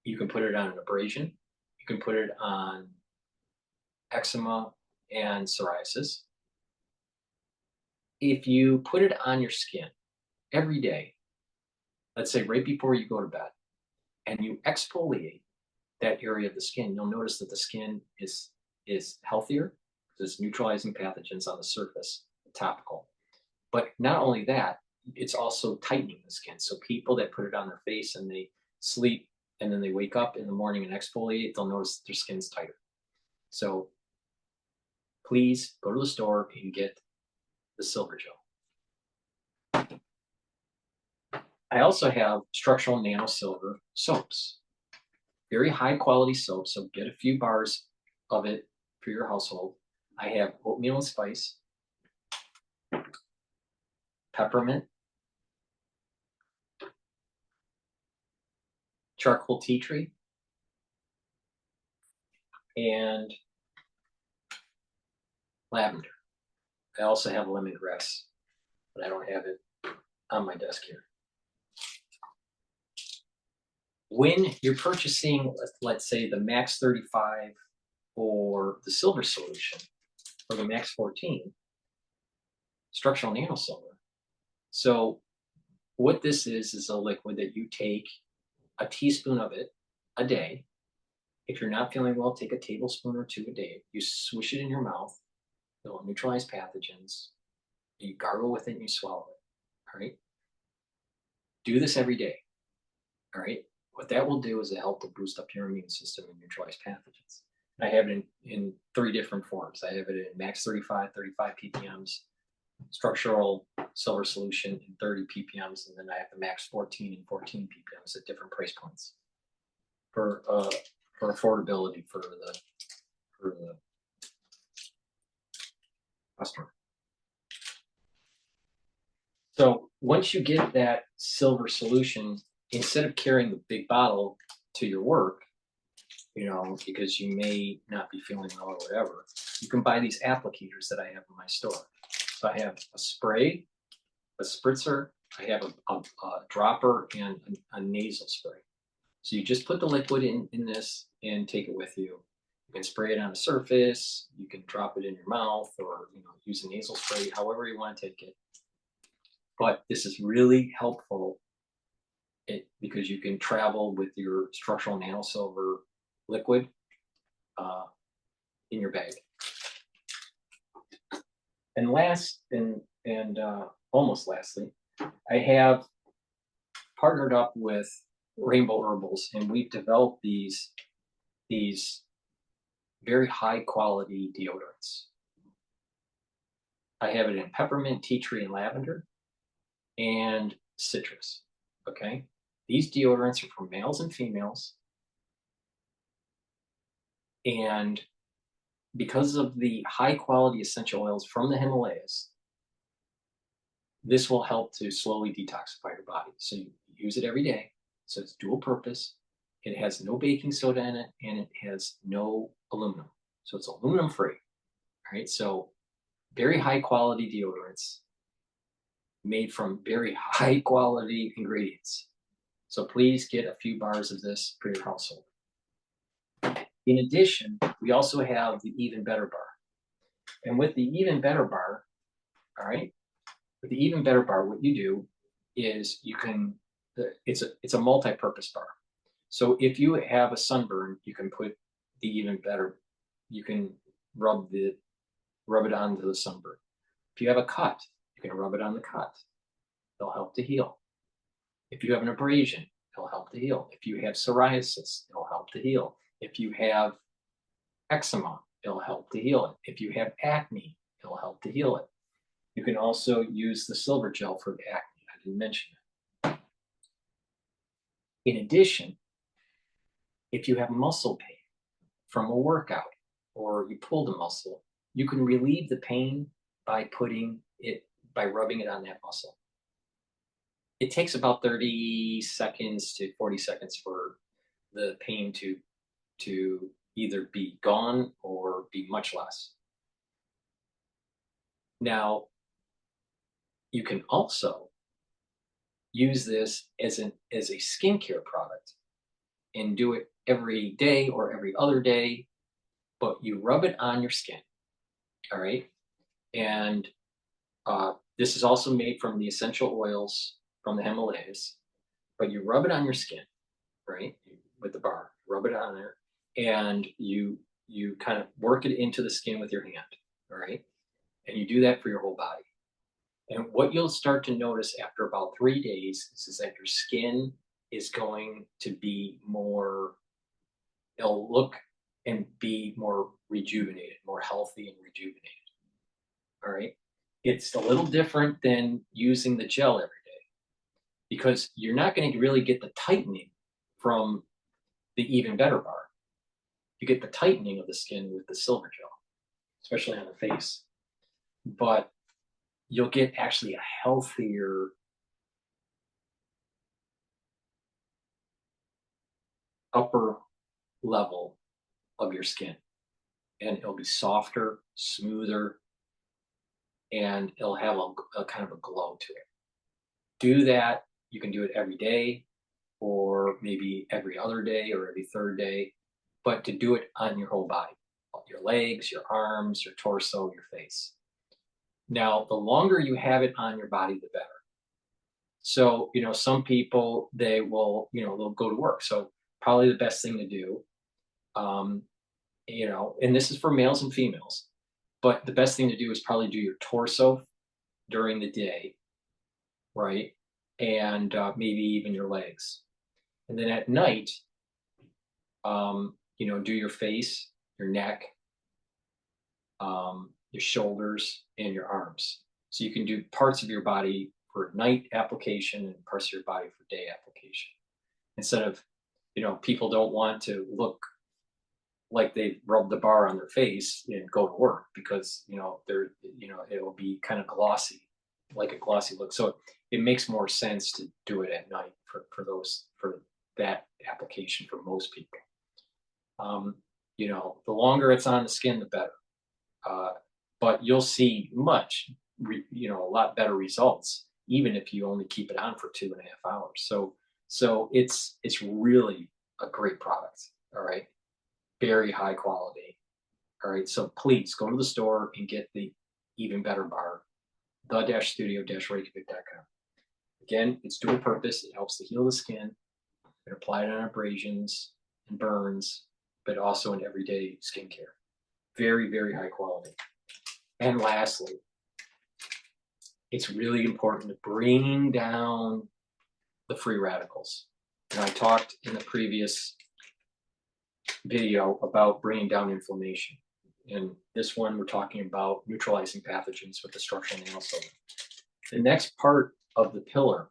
You can put it on an abrasion. You can put it on eczema and psoriasis. If you put it on your skin every day, let's say right before you go to bed, and you exfoliate that area of the skin, you'll notice that the skin is healthier because it's neutralizing pathogens on the surface, topical. But not only that, it's also tightening the skin. So people that put it on their face and they sleep and then they wake up in the morning and exfoliate, they'll notice their skin's tighter. So please go to the store and get the silver gel. I also have structural nano silver soaps. Very high quality soap, so get a few bars of it for your household. I have oatmeal and spice, peppermint, charcoal tea tree, and lavender. I also have lemongrass, but I don't have it on my desk here. When you're purchasing, let's say, the Max 35 or the silver solution, or the Max 14, structural nano silver. So what this is a liquid that you take a teaspoon of it a day, If you're not feeling well, take a tablespoon or two a day. You swish it in your mouth. It'll neutralize pathogens. You gargle with it and you swallow it. All right. Do this every day. All right. What that will do is it help to boost up your immune system and neutralize pathogens. And I have it in 3 different forms. I have it in max 35 ppms, structural silver solution in 30 ppms, and then I have the max 14 and 14 ppms at different price points for affordability for the customer. So once you get that silver solution, instead of carrying the big bottle to your work, because you may not be feeling well or whatever, you can buy these applicators that I have in my store. So I have a spray, a spritzer, I have a dropper, and a nasal spray. So you just put the liquid in this and take it with you. You can spray it on a surface, you can drop it in your mouth, or use a nasal spray, however you want to take it. But this is really helpful because you can travel with your structural nanosilver liquid in your bag. And almost lastly, I have partnered up with Rainbow Herbals, and we've developed these very high quality deodorants. I have it in peppermint, tea tree, and lavender, and citrus. Okay, these deodorants are for males and females, and because of the high quality essential oils from the Himalayas, this will help to slowly detoxify your body. So you use it every day. So it's dual purpose. It has no baking soda in it, and it has no aluminum. So it's aluminum free. All right. So very high quality deodorants made from very high quality ingredients. So please get a few bars of this for your household. In addition, we also have the Even Better bar. And with the Even Better bar, all right, with the Even Better bar, what you do is it's a multi-purpose bar. So if you have a sunburn, you can put the Even Better, you can rub it onto the sunburn. If you have a cut, you can rub it on the cut. It'll help to heal. If you have an abrasion, it'll help to heal. If you have psoriasis, it'll help to heal. If you have eczema, it'll help to heal it. If you have acne, it'll help to heal it. You can also use the silver gel for the acne. I didn't mention that. In addition, if you have muscle pain from a workout or you pulled a muscle, you can relieve the pain by rubbing it on that muscle. It takes about 30 seconds to 40 seconds for the pain to either be gone or be much less. Now, you can also use this as a skincare product and do it every day or every other day, but you rub it on your skin, all right? And this is also made from the essential oils from the Himalayas, but you rub it on your skin, right? With the bar, rub it on there, and you kind of work it into the skin with your hand, all right? And you do that for your whole body. And what you'll start to notice after about 3 days is that your skin is going to be it'll look and be more rejuvenated, more healthy and rejuvenated. All right. It's a little different than using the gel every day because you're not going to really get the tightening from the Even Better bar. You get the tightening of the skin with the silver gel, especially on the face. But you'll get actually a healthier upper level of your skin, and it'll be softer, smoother, and it'll have a kind of a glow to it. Do that. You can do it every day or maybe every other day or every third day, but to do it on your whole body, your legs, your arms, your torso, your face. Now, the longer you have it on your body, the better. So, some people, they'll go to work. So probably the best thing to do You know, and this is for males and females, but the best thing to do is probably do your torso during the day, right? And maybe even your legs. And then at night, you know, do your face, your neck, your shoulders, and your arms. So you can do parts of your body for night application and parts of your body for day application. Instead of, you know, people don't want to look like they rubbed the bar on their face and go to work because, you know, they're, you know, it will be kind of glossy, like a glossy look. So it makes more sense to do it at night for that application for most people. You know, the longer it's on the skin, the better. But you'll see you know, a lot better results, even if you only keep it on for 2.5 hours. So it's really a great product. All right. Very high quality. All right. So please go to the store and get the even better bar, the-studio-reykjavik.com. Again, it's dual purpose. It helps to heal the skin and apply it on abrasions and burns, but also in everyday skincare. Very, very high quality. And lastly, it's really important to bring down the free radicals. And I talked in the previous video about bringing down inflammation. In this one, we're talking about neutralizing pathogens with the structural nanosolvent. The next part of the pillar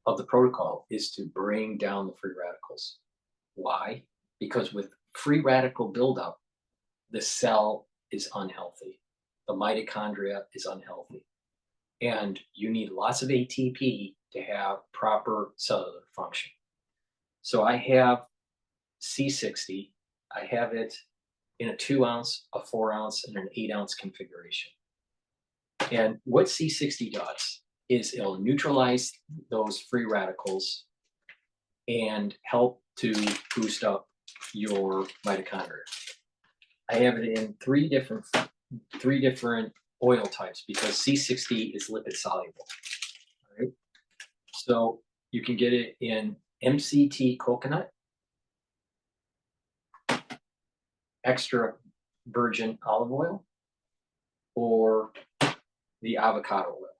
of the protocol is to bring down the free radicals. Why? Because with free radical buildup, the cell is unhealthy. The mitochondria is unhealthy. And you need lots of ATP to have proper cellular function. So I have C60. I have it in a 2-ounce, a 4-ounce, and an 8-ounce configuration. And what C60 does is it'll neutralize those free radicals and help to boost up your mitochondria. I have it in three different oil types because C60 is lipid soluble. All right. So you can get it in MCT coconut, extra virgin olive oil, or the avocado oil.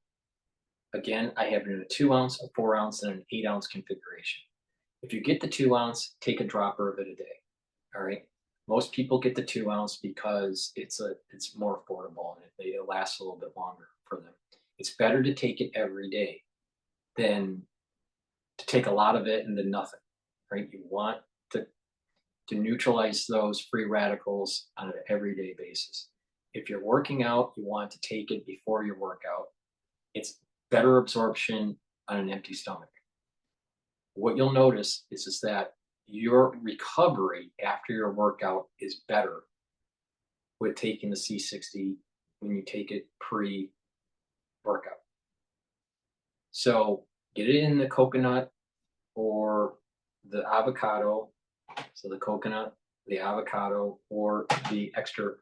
Again, I have it in a 2-ounce, a 4-ounce, and an 8-ounce configuration. If you get the 2-ounce, take a dropper of it a day. All right. Most people get the 2-ounce because it's more affordable and it lasts a little bit longer for them. It's better to take it every day than to take a lot of it and then nothing. Right. You want to neutralize those free radicals on an everyday basis. If you're working out, you want to take it before your workout. It's better absorption on an empty stomach. What you'll notice is that your recovery after your workout is better with taking the C60 when you take it pre-workout. So get it in the coconut or the avocado. So the coconut, the avocado, or the extra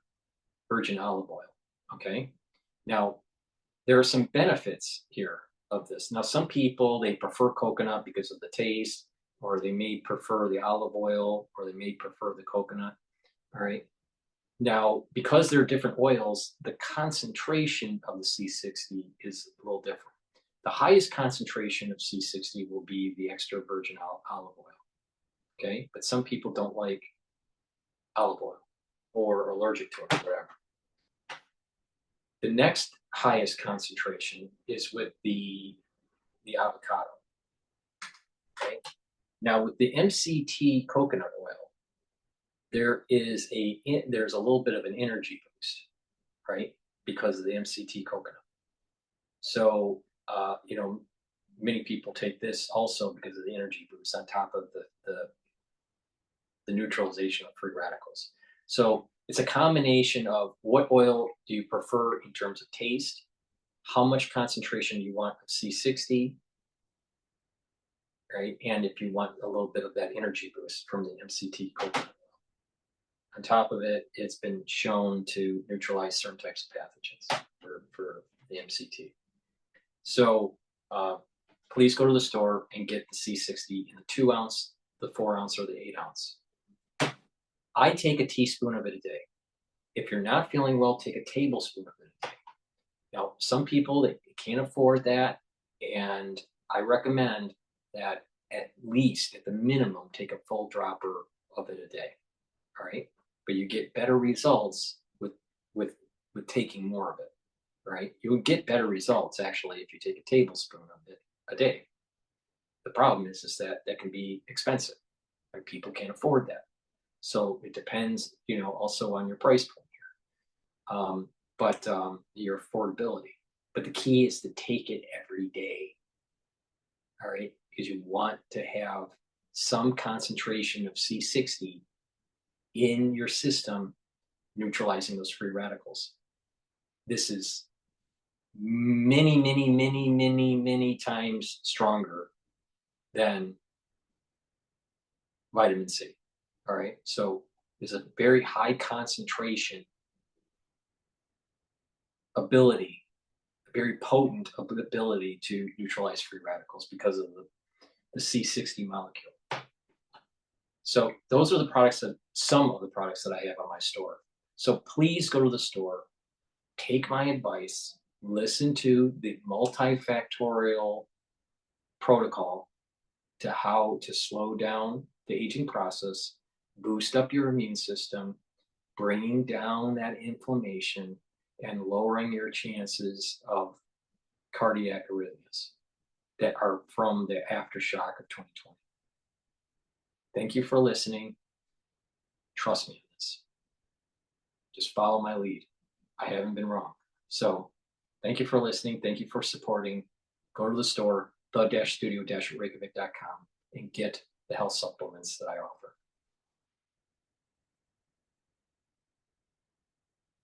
virgin olive oil. Okay. Now, there are some benefits here of this. Now, some people, they prefer coconut because of the taste, or they may prefer the olive oil, or they may prefer the coconut. All right. Now, because they're different oils, the concentration of the C60 is a little different. The highest concentration of C60 will be the extra virgin olive oil. Okay. But some people don't like olive oil or are allergic to it or whatever. The next highest concentration is with the avocado. Okay. Now with the MCT coconut oil, there's a little bit of an energy boost, right? Because of the MCT coconut. So you know, many people take this also because of the energy boost on top of the neutralization of free radicals. So it's a combination of what oil do you prefer in terms of taste, how much concentration you want of C60, right? And if you want a little bit of that energy boost from the MCT coconut oil. On top of it, it's been shown to neutralize certain types of pathogens for the MCT. So please go to the store and get the C60 in the 2-ounce, the 4-ounce, or the 8-ounce. I take a teaspoon of it a day. If you're not feeling well, take a tablespoon of it a day. Now, some people they can't afford that, and I recommend that at least, at the minimum, take a full dropper of it a day. All right, but you get better results with with taking more of it. Right, you would get better results actually if you take a tablespoon of it a day. The problem is that that can be expensive. Like people can't afford that. So it depends, also on your price point here, but your affordability. But the key is to take it every day. All right, because you want to have some concentration of C60 in your system, neutralizing those free radicals. This is many, many, many, many, many times stronger than vitamin C. All right. So there's a very high concentration ability, a very potent ability to neutralize free radicals because of the C60 molecule. So those are the products that some of the products that I have on my store. So please go to the store, take my advice, listen to the multifactorial protocol to how to slow down the aging process, boost up your immune system, bringing down that inflammation, and lowering your chances of cardiac arrhythmias that are from the aftershock of 2020. Thank you for listening. Trust me on this. Just follow my lead. I haven't been wrong. So thank you for listening. Thank you for supporting. Go to the store, the-studio-reykjavik.com, and get the health supplements that I offer.